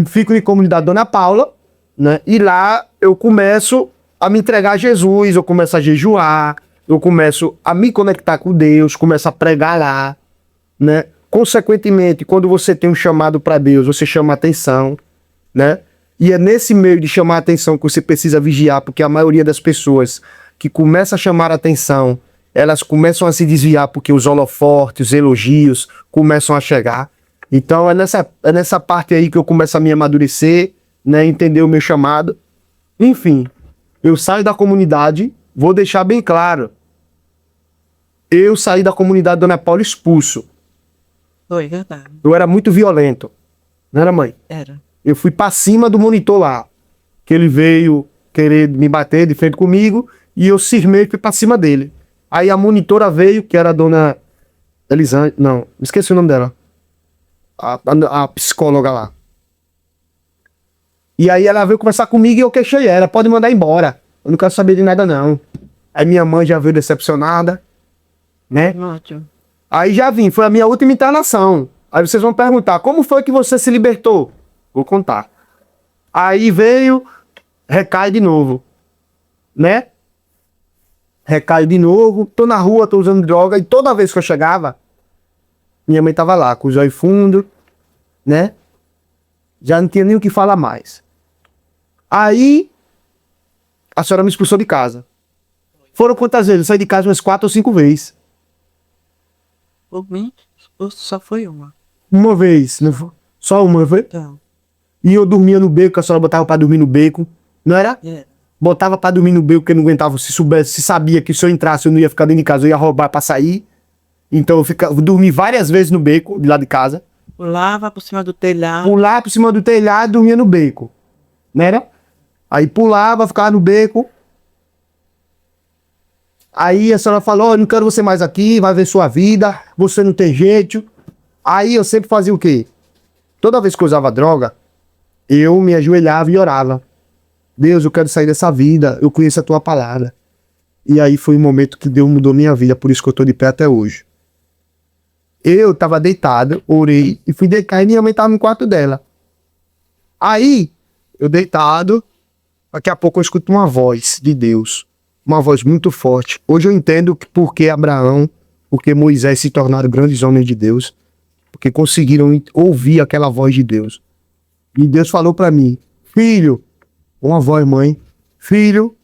fico em comunidade Dona Paula, né? E lá eu começo a me entregar a Jesus, eu começo a jejuar, eu começo a me conectar com Deus, começo a pregar lá, né? Consequentemente, quando você tem um chamado para Deus, você chama atenção, né? E é nesse meio de chamar atenção que você precisa vigiar, porque a maioria das pessoas que começa a chamar atenção, elas começam a se desviar porque os holofortes, os elogios começam a chegar. Então é nessa parte aí que eu começo a me amadurecer, né? Entender o meu chamado. Enfim, eu saio da comunidade, vou deixar bem claro. Eu saí da comunidade Dona Paula expulso. Foi verdade. Eu era muito violento. Não era, mãe? Era. Eu fui pra cima do monitor lá. Que ele veio querer me bater de frente comigo e eu cismei e fui pra cima dele. Aí a monitora veio, que era a dona Elisângela, não, esqueci o nome dela. A psicóloga lá. E aí ela veio conversar comigo e eu queixei ela, pode mandar embora. Eu não quero saber de nada não. Aí minha mãe já veio decepcionada, né? Ótimo. Aí já vim, foi a minha última internação. Aí vocês vão perguntar, como foi que você se libertou? Vou contar. Aí veio, recai de novo, né? Recai de novo, tô na rua, tô usando droga, e toda vez que eu chegava, minha mãe tava lá, com os olhos fundos, né? Já não tinha nem o que falar mais. Aí, a senhora me expulsou de casa. Foram quantas vezes? Eu saí de casa umas 4 ou 5 vezes. Por mim, só foi uma. Uma vez, não foi? Só uma, foi? Então, E eu dormia no beco, a senhora botava pra dormir no beco, não era? Botava pra dormir no beco porque não aguentava, se soubesse, se sabia que se eu entrasse eu não ia ficar dentro de casa, eu ia roubar pra sair. Então eu dormi várias vezes no beco, de lá de casa. pulava por cima do telhado. Pular por cima do telhado e dormia no beco, não era? Aí pulava, ficava no beco. Aí a senhora falou, ó, não quero você mais aqui, vai ver sua vida, você não tem jeito. Aí eu sempre fazia o quê? Toda vez que eu usava droga, eu me ajoelhava e orava. Deus, eu quero sair dessa vida, eu conheço a tua palavra. E aí foi um momento que Deus mudou minha vida, por isso que eu tô de pé até hoje. Eu tava deitado, orei e fui deitar e minha mãe tava no quarto dela. Aí, eu deitado, daqui a pouco eu escuto uma voz de Deus. Uma voz muito forte. Hoje eu entendo por que Abraão, porque Moisés se tornaram grandes homens de Deus, porque conseguiram ouvir aquela voz de Deus. E Deus falou pra mim, filho, uma voz, mãe, filho,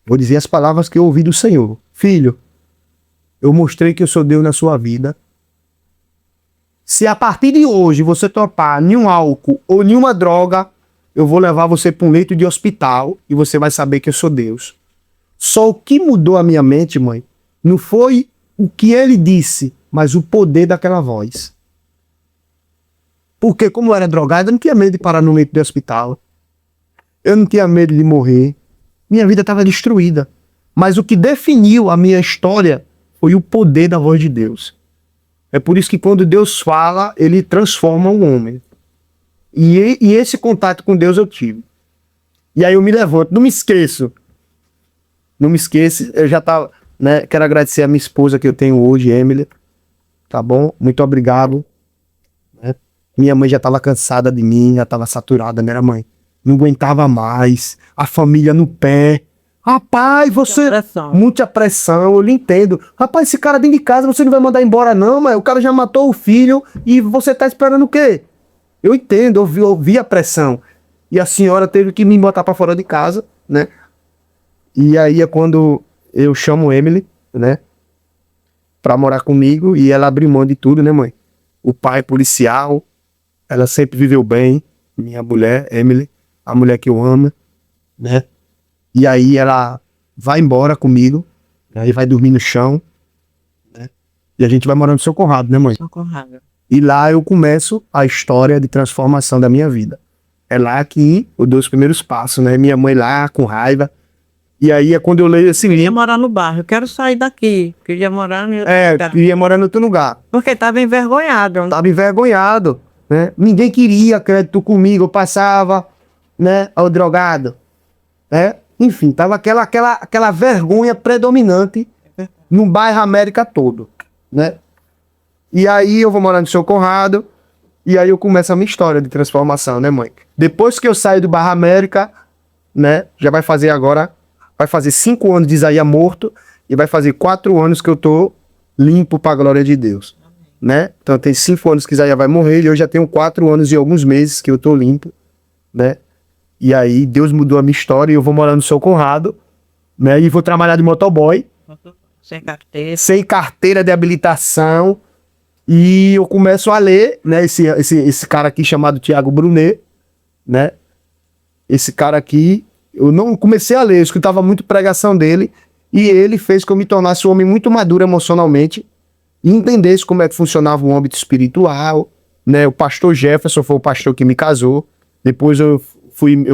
vou dizer as palavras que eu ouvi do Senhor. Filho, eu mostrei que eu sou Deus na sua vida. Se a partir de hoje você topar nenhum álcool ou nenhuma droga, eu vou levar você para um leito de hospital e você vai saber que eu sou Deus. Só o que mudou a minha mente, mãe, não foi o que ele disse, mas o poder daquela voz. Porque como eu era drogado, eu não tinha medo de parar no leito de hospital. Eu não tinha medo de morrer. Minha vida estava destruída. Mas o que definiu a minha história foi o poder da voz de Deus. É por isso que quando Deus fala, ele transforma o homem. E esse contato com Deus eu tive. E aí eu me levanto, não me esqueço. Não me esqueça, eu já tava, né? Quero agradecer a minha esposa que eu tenho hoje, Emily. Tá bom? Muito obrigado. Né? Minha mãe já estava cansada de mim, já estava saturada, né, mãe? Não aguentava mais. A família no pé. Rapaz, você... Muita pressão, eu lhe entendo. Rapaz, esse cara dentro de casa você não vai mandar embora não, mas o cara já matou o filho e você tá esperando o quê? Eu entendo, eu vi a pressão. E a senhora teve que me botar pra fora de casa, né? E aí é quando eu chamo Emily, né? Pra morar comigo e ela abriu mão de tudo, né, mãe? O pai policial, ela sempre viveu bem, minha mulher, Emily, a mulher que eu amo, né? E aí ela vai embora comigo, aí vai dormir no chão, né? E a gente vai morar no Seu Conrado, né, mãe? Seu Conrado. E lá eu começo a história de transformação da minha vida. É lá que eu dou os primeiros passos, né? Minha mãe lá, com raiva. E aí é quando eu leio esse Eu queria livro. morar no bairro, eu quero sair daqui. Queria morar no... Queria morar em outro lugar. Porque tava envergonhado. Tava envergonhado, né? Ninguém queria crédito comigo, eu passava, né? Ao drogado, né? Enfim, tava aquela vergonha predominante no bairro América todo, né? E aí eu vou morar no Seu Conrado, e aí eu começo a minha história de transformação, né, mãe? Depois que eu saio do bairro América, né? Já vai fazer agora, vai fazer 5 anos de Isaías morto, e vai fazer 4 anos que eu tô limpo pra glória de Deus, né? Então tem 5 anos que Isaías vai morrer, e eu já tenho 4 anos e alguns meses que eu tô limpo, né? E aí Deus mudou a minha história e eu vou morar no Seu Conrado, né? E vou trabalhar de motoboy. Sem carteira. Sem carteira de habilitação. E eu começo a ler, né? Esse cara aqui chamado Thiago Brunet, né? Esse cara aqui, eu não comecei a ler, eu escutava muito pregação dele, e ele fez que eu me tornasse um homem muito maduro emocionalmente, e entendesse como é que funcionava o âmbito espiritual, né? O pastor Jefferson foi o pastor que me casou, depois eu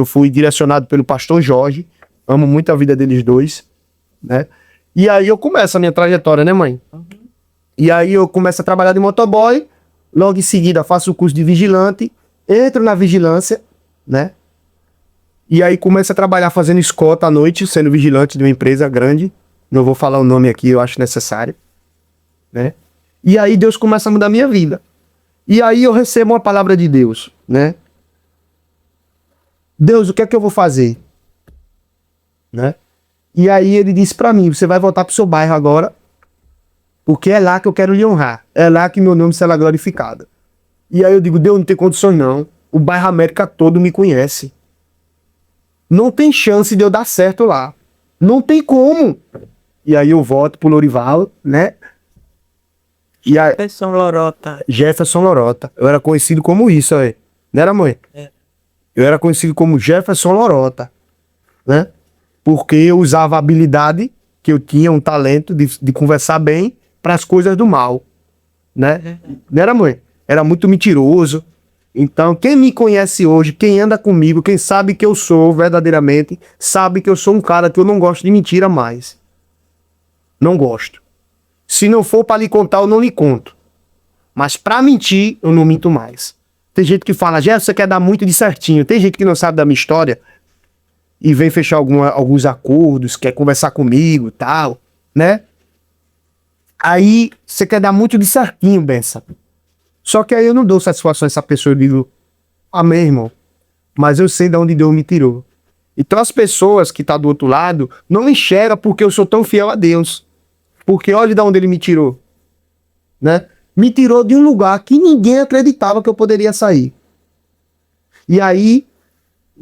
fui direcionado pelo pastor Jorge, amo muito a vida deles dois, né? E aí eu começo a minha trajetória, né, mãe? E aí eu começo a trabalhar de motoboy, logo em seguida faço o curso de vigilante, entro na vigilância, né? E aí começo a trabalhar fazendo escolta à noite, sendo vigilante de uma empresa grande. Não vou falar o nome aqui, eu acho necessário, né? E aí Deus começa a mudar a minha vida. E aí eu recebo uma palavra de Deus, né? Deus, o que é que eu vou fazer? Né? E aí ele disse pra mim, você vai voltar pro seu bairro agora, porque é lá que eu quero lhe honrar. É lá que meu nome será glorificado. E aí eu digo, Deus, não tem condições não. O bairro América todo me conhece. Não tem chance de eu dar certo lá. Não tem como. E aí eu volto pro Lorival, né? E aí, Jefferson Lorota. Jefferson Lorota. Eu era conhecido como isso, aí. Não era, mãe? É. Eu era conhecido como Jefferson Lorota, né? Porque eu usava a habilidade que eu tinha, um talento de conversar bem para as coisas do mal, né? Não era, mãe? Era muito mentiroso. Então, quem me conhece hoje, quem anda comigo, quem sabe que eu sou verdadeiramente, sabe que eu sou um cara que eu não gosto de mentira mais. Não gosto. Se não for para lhe contar, eu não lhe conto. Mas para mentir, eu não minto mais. Tem gente que fala, Jefferson, você quer dar muito de certinho. Tem gente que não sabe da minha história e vem fechar alguns acordos, quer conversar comigo e tal, né? Aí você quer dar muito de certinho, benção. Só que aí eu não dou satisfação a essa pessoa, eu digo, amém, irmão, mas eu sei de onde Deus me tirou. Então as pessoas que estão do outro lado não me enxergam porque eu sou tão fiel a Deus. Porque olha de onde ele me tirou, né? Me tirou de um lugar que ninguém acreditava que eu poderia sair. E aí,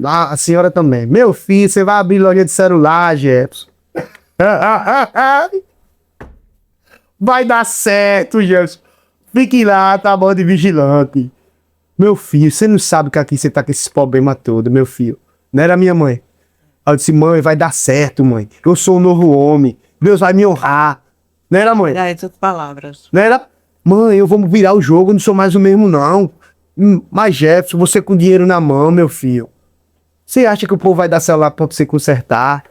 a senhora também. Meu filho, você vai abrir loja de celular, Jefferson. Vai dar certo, Jefferson. Fique lá, tá bom de vigilante. Meu filho, você não sabe que aqui você tá com esses problemas todos, meu filho. Não era minha mãe. Eu disse, mãe, vai dar certo, mãe. Eu sou um novo homem. Deus vai me honrar. Não era, mãe? Já essas palavras. Não era? Mãe, eu vou virar o jogo, eu não sou mais o mesmo, não. Mas, Jefferson, você com dinheiro na mão, meu filho. Você acha que o povo vai dar celular pra você consertar?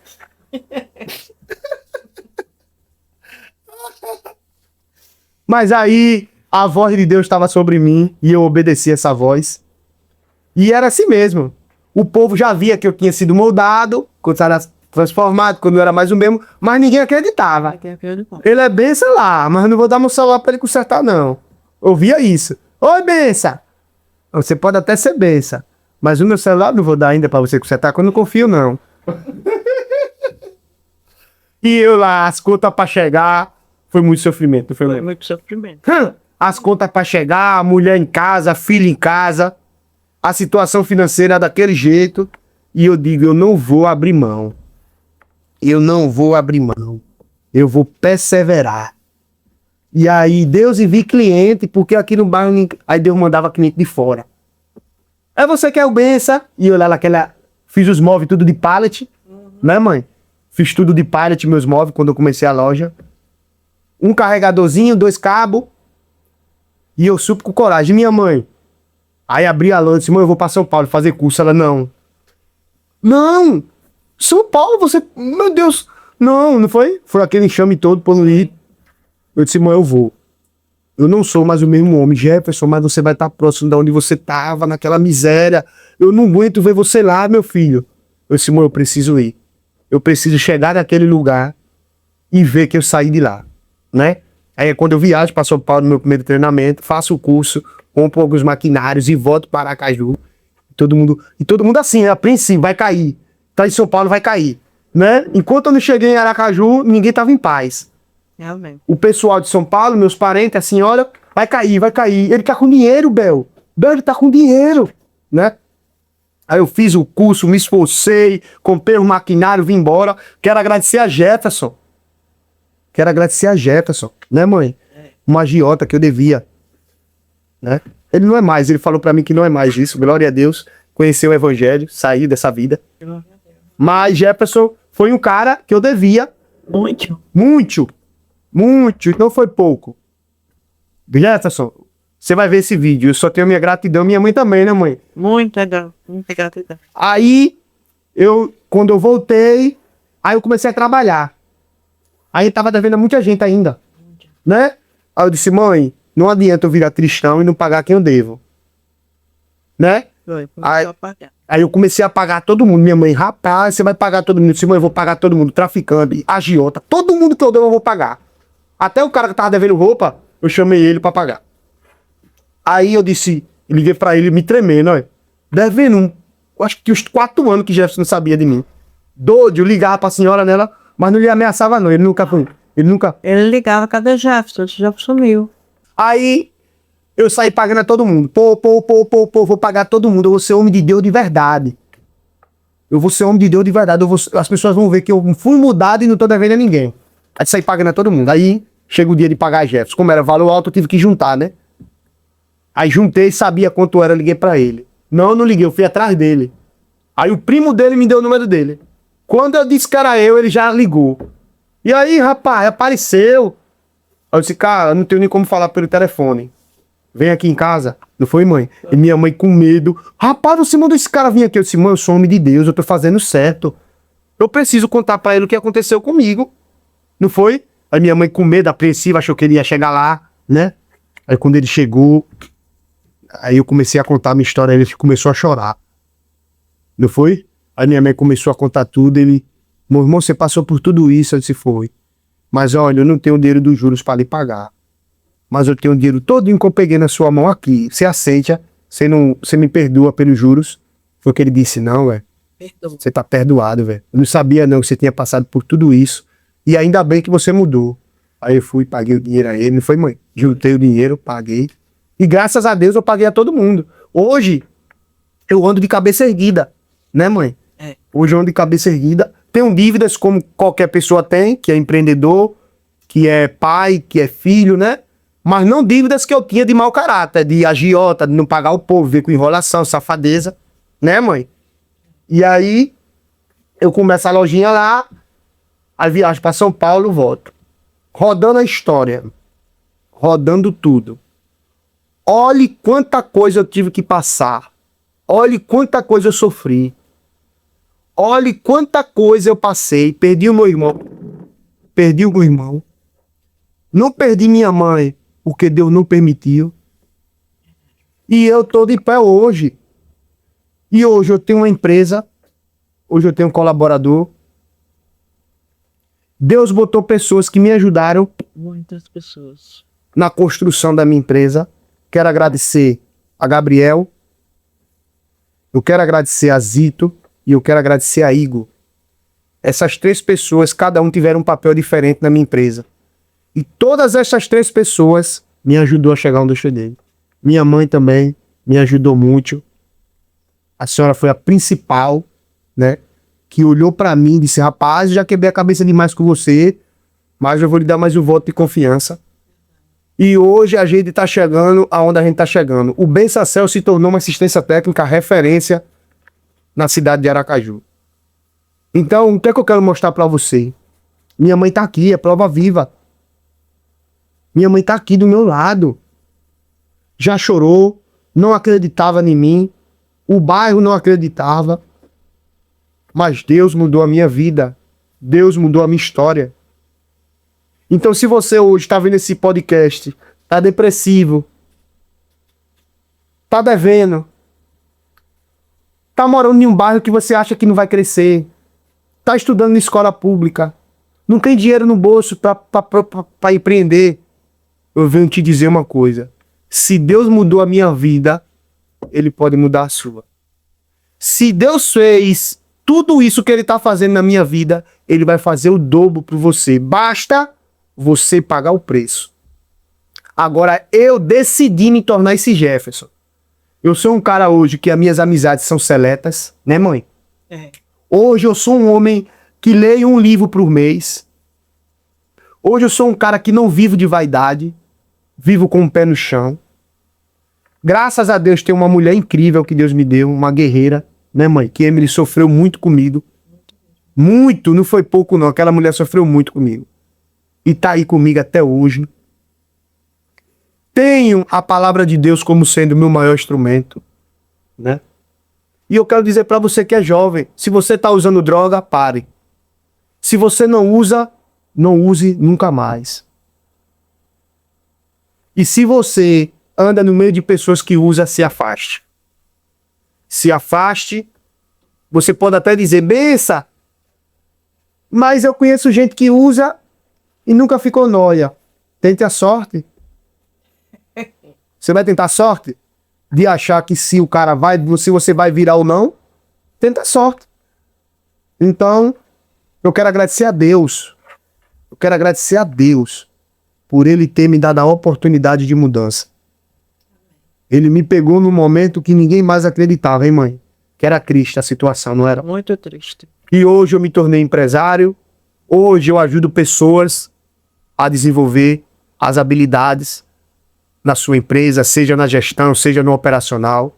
Mas aí, a voz de Deus estava sobre mim e eu obedeci essa voz. E era assim mesmo. O povo já via que eu tinha sido moldado, quando era transformado, quando não era mais o mesmo, mas ninguém acreditava. Ele é benção lá, mas eu não vou dar meu celular pra ele consertar, não. Eu via isso. Oi, benção. Você pode até ser benção, mas o meu celular eu não vou dar ainda pra você consertar, porque eu não confio, não. E eu lá, as contas pra chegar, foi muito sofrimento. Foi muito sofrimento. As contas pra chegar, a mulher em casa, filho em casa, a situação financeira daquele jeito, e eu digo, eu não vou abrir mão. Eu não vou abrir mão. Eu vou perseverar. E aí Deus envia cliente, porque aqui no bairro, aí Deus mandava cliente de fora. Aí você quer o benção? E eu lá naquela, fiz os móveis tudo de pallet, né, mãe? Fiz tudo de pallet, meus móveis, quando eu comecei a loja. Um carregadorzinho, 2 cabos. E eu subo com coragem. Minha mãe. Aí abri a lã e disse, mãe, eu vou pra São Paulo fazer curso. Ela, não. Não! São Paulo, você... Meu Deus! Não, não foi? Foi aquele enxame todo por ali. Eu disse, mãe, eu vou. Eu não sou mais o mesmo homem, Jefferson, mas você vai estar próximo de onde você tava, naquela miséria. Eu não aguento ver você lá, meu filho. Eu disse, mãe, eu preciso ir. Eu preciso chegar naquele lugar e ver que eu saí de lá, né? Aí é quando eu viajo para São Paulo no meu primeiro treinamento, faço o curso, compro alguns maquinários e volto para Aracaju. Todo mundo assim, apreensivo, vai cair. Tá em São Paulo, vai cair, né? Enquanto eu não cheguei em Aracaju, ninguém tava em paz. Realmente. O pessoal de São Paulo, meus parentes, a senhora, vai cair, vai cair. Ele tá com dinheiro, Bel. Bel, ele tá com dinheiro, né? Aí eu fiz o curso, me esforcei, comprei o maquinário, vim embora. Quero agradecer a Jefferson. Quero agradecer a Jefferson, né, mãe? Uma agiota que eu devia, né? Ele não é mais, ele falou pra mim que não é mais isso, glória a Deus. conhecer o evangelho, sair dessa vida. Mas Jefferson foi um cara que eu devia Muito. muito, não foi pouco. Jefferson, você vai ver esse vídeo, eu só tenho minha gratidão, minha mãe também, né, mãe? Muita gratidão. Aí, quando eu voltei, aí eu comecei a trabalhar. Aí tava devendo a muita gente ainda, né? Aí eu disse, mãe, não adianta eu virar cristão e não pagar quem eu devo. Né? Foi. Aí eu comecei a pagar todo mundo. Minha mãe, rapaz, você vai pagar todo mundo. Eu disse, mãe, eu vou pagar todo mundo. Traficante, agiota, todo mundo que eu devo eu vou pagar. Até o cara que tava devendo roupa, eu chamei ele pra pagar. Aí eu disse, liguei pra ele me tremendo, olha. Devendo eu acho que uns 4 anos que Jefferson não sabia de mim. Doido, eu ligava pra senhora nela, mas não lhe ameaçava não. Ele nunca foi. Ele ligava, cadê Jefferson? O Jefferson sumiu. Aí eu saí pagando a todo mundo. Vou pagar todo mundo. Eu vou ser homem de Deus de verdade. Eu vou ser homem de Deus de verdade. As pessoas vão ver que eu fui mudado e não tô devendo a ninguém. Aí saí pagando a todo mundo. Aí chega o dia de pagar a Jefferson. Como era valor alto, eu tive que juntar, né? Aí juntei, sabia quanto era, liguei pra ele. Não, eu não liguei, eu fui atrás dele. Aí o primo dele me deu o número dele. Quando eu disse que era eu, ele já ligou. E aí, rapaz, apareceu. Aí eu disse, cara, eu não tenho nem como falar pelo telefone. Vem aqui em casa. Não foi, mãe? E minha mãe com medo. Rapaz, você mandou esse cara vir aqui. Eu disse, mãe, eu sou homem de Deus, eu tô fazendo certo. Eu preciso contar pra ele o que aconteceu comigo. Não foi? Aí minha mãe com medo, apreensiva, achou que ele ia chegar lá, né? Aí quando ele chegou, aí eu comecei a contar a minha história, ele começou a chorar. Não foi? Aí minha mãe começou a contar tudo, ele... Meu irmão, você passou por tudo isso? Eu disse, foi. Mas olha, eu não tenho dinheiro dos juros para lhe pagar. Mas eu tenho o dinheiro todinho que eu peguei na sua mão aqui. Você aceita? Você me perdoa pelos juros? Foi o que ele disse, não, velho. Você tá perdoado, velho. Eu não sabia não que você tinha passado por tudo isso. E ainda bem que você mudou. Aí eu fui, paguei o dinheiro a ele, não foi, mãe? Juntei o dinheiro, paguei. E graças a Deus eu paguei a todo mundo. Hoje, eu ando de cabeça erguida. Né, mãe? É. Hoje eu ando de cabeça erguida. Tenho dívidas como qualquer pessoa tem, que é empreendedor, que é pai, que é filho, né? Mas não dívidas que eu tinha de mau caráter, de agiota, de não pagar o povo, ver com enrolação, safadeza. Né, mãe? E aí, eu começo a lojinha lá, a viagem para São Paulo, volto. Rodando a história. Rodando tudo. Olhe quanta coisa eu tive que passar. Olhe quanta coisa eu sofri. Olhe quanta coisa eu passei. Perdi o meu irmão. Perdi o meu irmão. Não perdi minha mãe, porque Deus não permitiu. E eu tô de pé hoje. E hoje eu tenho uma empresa. Hoje eu tenho um colaborador. Deus botou pessoas que me ajudaram Muitas pessoas. na construção da minha empresa. Quero agradecer a Gabriel. Eu quero agradecer a Zito. E eu quero agradecer a Igor. Essas 3 pessoas, cada um tiveram um papel diferente na minha empresa. E todas essas 3 pessoas me ajudou a chegar onde eu cheguei. Minha mãe também me ajudou muito. A senhora foi a principal, né? Que olhou pra mim e disse, rapaz, já quebrei a cabeça demais com você, mas eu vou lhe dar mais um voto de confiança. E hoje a gente tá chegando aonde a gente tá chegando. O Bensacel se tornou uma assistência técnica referência na cidade de Aracaju. Então, o que é que eu quero mostrar pra você? Minha mãe tá aqui, é prova viva. Minha mãe tá aqui do meu lado. Já chorou, não acreditava em mim, o bairro não acreditava, mas Deus mudou a minha vida. Deus mudou a minha história. Então, se você hoje está vendo esse podcast, tá depressivo, tá devendo, tá morando em um bairro que você acha que não vai crescer, tá estudando na escola pública, não tem dinheiro no bolso para empreender, eu venho te dizer uma coisa. Se Deus mudou a minha vida, Ele pode mudar a sua. Se Deus fez tudo isso que Ele está fazendo na minha vida, Ele vai fazer o dobro para você. Basta você pagar o preço. Agora, eu decidi me tornar esse Jefferson. Eu sou um cara hoje que as minhas amizades são seletas, né, mãe? É. Hoje eu sou um homem que leio um livro por mês. Hoje eu sou um cara que não vivo de vaidade, vivo com o pé no chão. Graças a Deus tem uma mulher incrível que Deus me deu, uma guerreira, né, mãe? Que Emily sofreu muito comigo. Muito, não foi pouco não. Aquela mulher sofreu muito comigo. E tá aí comigo até hoje. Tenho a palavra de Deus como sendo meu maior instrumento, né? E eu quero dizer para você que é jovem, se você tá usando droga, pare. Se você não usa, não use nunca mais. E se você anda no meio de pessoas que usam, se afaste. Se afaste. Você pode até dizer, benção, mas eu conheço gente que usa e nunca ficou nóia. Tente a sorte. Você vai tentar a sorte? De achar que se o cara vai, se você vai virar ou não, tenta a sorte. Então, eu quero agradecer a Deus. Eu quero agradecer a Deus por Ele ter me dado a oportunidade de mudança. Ele me pegou num momento que ninguém mais acreditava, hein, mãe? Que era triste a situação, não era? Muito triste. E hoje eu me tornei empresário. Hoje eu ajudo pessoas a desenvolver as habilidades na sua empresa, seja na gestão, seja no operacional,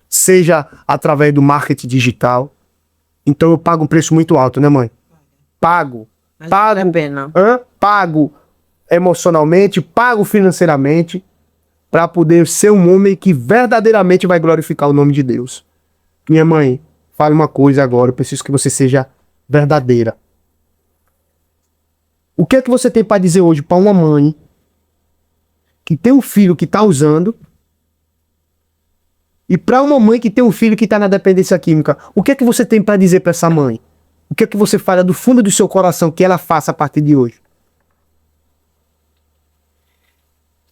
seja através do marketing digital. Então eu pago um preço muito alto, né, mãe? Pago. Mas Pago. vale a pena. Pago emocionalmente, pago financeiramente, para poder ser um homem que verdadeiramente vai glorificar o nome de Deus. Minha mãe, fale uma coisa agora, eu preciso que você seja verdadeira. O que é que você tem para dizer hoje para uma mãe que tem um filho que está usando e para uma mãe que tem um filho que está na dependência química? O que é que você tem para dizer para essa mãe? O que é que você fala do fundo do seu coração que ela faça a partir de hoje?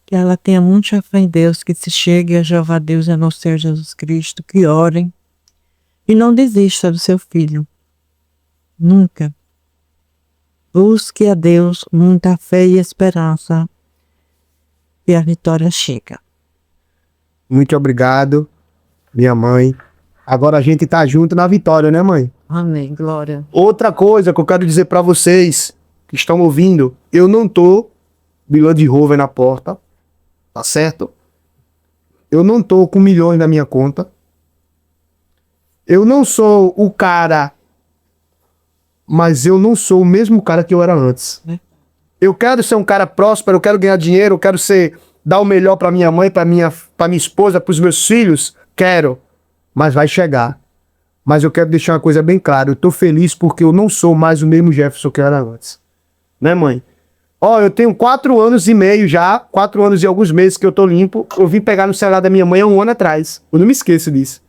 Que ela tenha muita fé em Deus, que se chegue a Jeová Deus e a nosso Senhor Jesus Cristo, que orem e não desista do seu filho. Nunca. Busque a Deus muita fé e esperança e a vitória chega. Muito obrigado, minha mãe. Agora a gente tá junto na vitória, né, mãe? Amém, glória. Outra coisa que eu quero dizer para vocês que estão ouvindo, eu não tô bilhões de rover na porta, tá certo? Eu não tô com milhões na minha conta. Eu não sou o cara, mas eu não sou o mesmo cara que eu era antes. Eu quero ser um cara próspero, eu quero ganhar dinheiro, eu quero dar o melhor para minha mãe, para minha esposa, para os meus filhos. Quero, mas vai chegar. Mas eu quero deixar uma coisa bem clara. Eu tô feliz porque eu não sou mais o mesmo Jefferson que eu era antes. Né, mãe? Ó, eu tenho 4 anos e meio já, 4 anos e alguns meses que eu tô limpo. Eu vim pegar no celular da minha mãe há 1 ano atrás. Eu não me esqueço disso.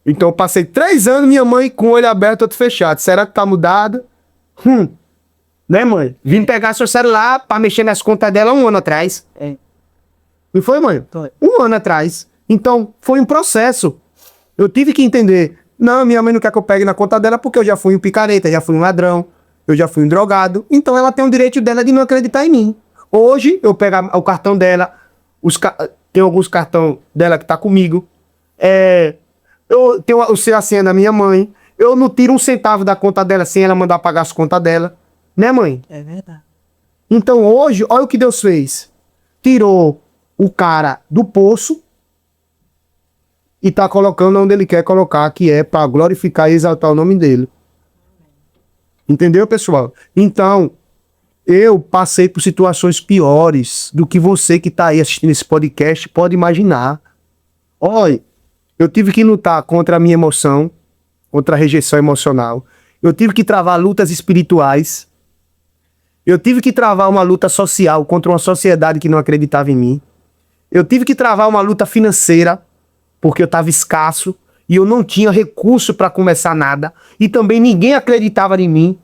Então eu passei 3 anos minha mãe com o olho aberto, outro fechado. Será que tá mudado? Né, mãe? Vim pegar seu celular pra mexer nas contas dela 1 ano atrás. Não foi, mãe? Foi. 1 ano atrás. Então, foi um processo. Eu tive que entender. Não, minha mãe não quer que eu pegue na conta dela porque eu já fui um picareta, já fui um ladrão, eu já fui um drogado. Então ela tem o direito dela de não acreditar em mim. Hoje, eu pego o cartão dela, tem alguns cartões dela que tá comigo. Eu tenho a senha da minha mãe. Eu não tiro um centavo da conta dela sem ela mandar pagar as contas dela. Né, mãe? É verdade. Então hoje, olha o que Deus fez. Tirou o cara do poço e tá colocando onde ele quer colocar, que é para glorificar e exaltar o nome dele. Entendeu, pessoal? Então, eu passei por situações piores do que você que tá aí assistindo esse podcast pode imaginar. Olha, eu tive que lutar contra a minha emoção, contra a rejeição emocional. Eu tive que travar lutas espirituais. Eu tive que travar uma luta social contra uma sociedade que não acreditava em mim. Eu tive que travar uma luta financeira, porque eu estava escasso e eu não tinha recurso para começar nada. E também ninguém acreditava em mim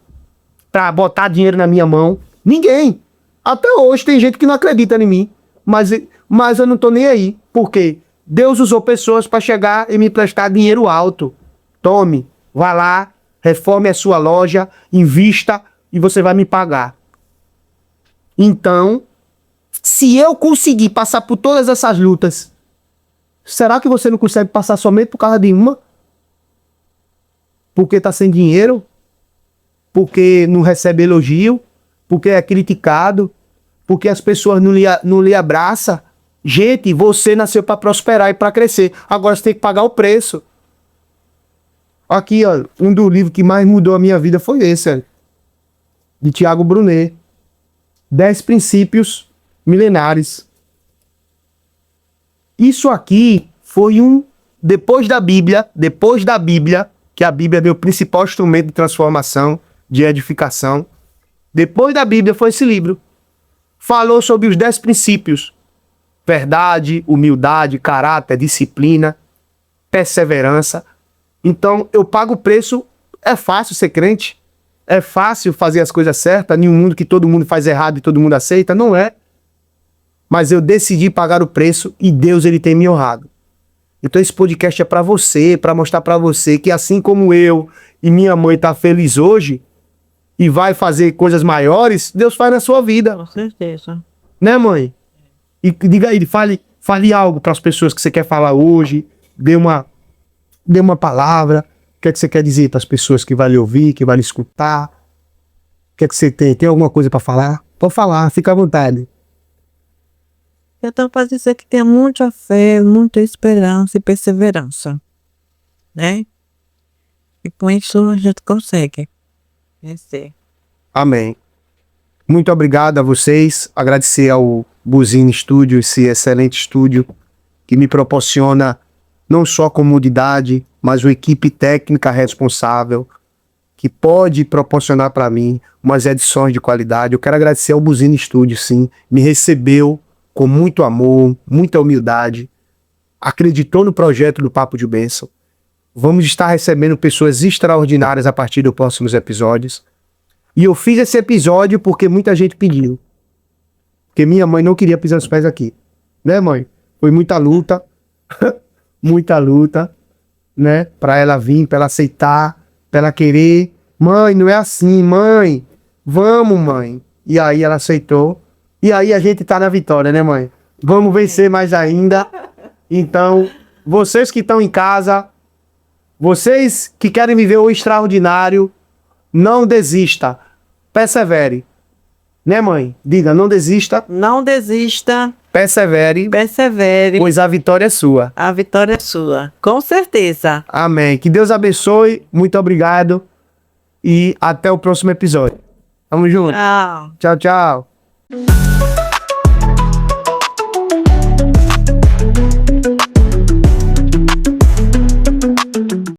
para botar dinheiro na minha mão. Ninguém. Até hoje tem gente que não acredita em mim. Mas eu não tô nem aí. Por quê? Deus usou pessoas para chegar e me prestar dinheiro alto. Tome, vá lá, reforme a sua loja, invista e você vai me pagar. Então, se eu conseguir passar por todas essas lutas, será que você não consegue passar somente por causa de uma? Porque tá sem dinheiro? Porque não recebe elogio? Porque é criticado? Porque as pessoas não lhe abraçam? Gente, você nasceu para prosperar e para crescer. Agora você tem que pagar o preço. Aqui, ó, um dos livros que mais mudou a minha vida foi esse, ó, de Tiago Brunet. 10 princípios milenares. Isso aqui foi depois da Bíblia, que a Bíblia é meu principal instrumento de transformação, de edificação. Depois da Bíblia foi esse livro. Falou sobre os 10 princípios. Verdade, humildade, caráter, disciplina, perseverança. Então, eu pago o preço. É fácil ser crente? É fácil fazer as coisas certas em um mundo que todo mundo faz errado e todo mundo aceita? Não é. Mas eu decidi pagar o preço e Deus, ele tem me honrado. Então esse podcast é para você, para mostrar para você que assim como eu e minha mãe tá feliz hoje e vai fazer coisas maiores, Deus faz na sua vida. Com certeza. Né, mãe? E diga aí, fale algo para as pessoas que você quer falar hoje, dê uma palavra. O que é que você quer dizer para as pessoas que vão lhe ouvir, que vão lhe escutar? O que é que você tem? Tem alguma coisa para falar? Pode falar, fica à vontade. Então, para dizer que tem muita fé, muita esperança e perseverança, né? E com isso a gente consegue vencer. Amém. Muito obrigado a vocês. Agradecer ao Buzine Studio, esse excelente estúdio que me proporciona não só comodidade, mas uma equipe técnica responsável que pode proporcionar para mim umas edições de qualidade. Eu quero agradecer ao Buzine Studio, sim. Me recebeu com muito amor, muita humildade. Acreditou no projeto do Papo de Bênção. Vamos estar recebendo pessoas extraordinárias a partir dos próximos episódios. E eu fiz esse episódio porque muita gente pediu. Porque minha mãe não queria pisar os pés aqui. Né, mãe? Foi muita luta. Muita luta, né? Pra ela vir, pra ela aceitar, pra ela querer. Mãe, não é assim, mãe. Vamos, mãe. E aí ela aceitou. E aí a gente tá na vitória, né, mãe? Vamos vencer mais ainda. Então, vocês que estão em casa, vocês que querem viver o extraordinário, não desista. Persevere. Né, mãe? Diga, não desista. Não desista. Persevere. Persevere. Pois a vitória é sua. A vitória é sua. Com certeza. Amém. Que Deus abençoe. Muito obrigado. E até o próximo episódio. Tamo junto. Tchau. Tchau, tchau.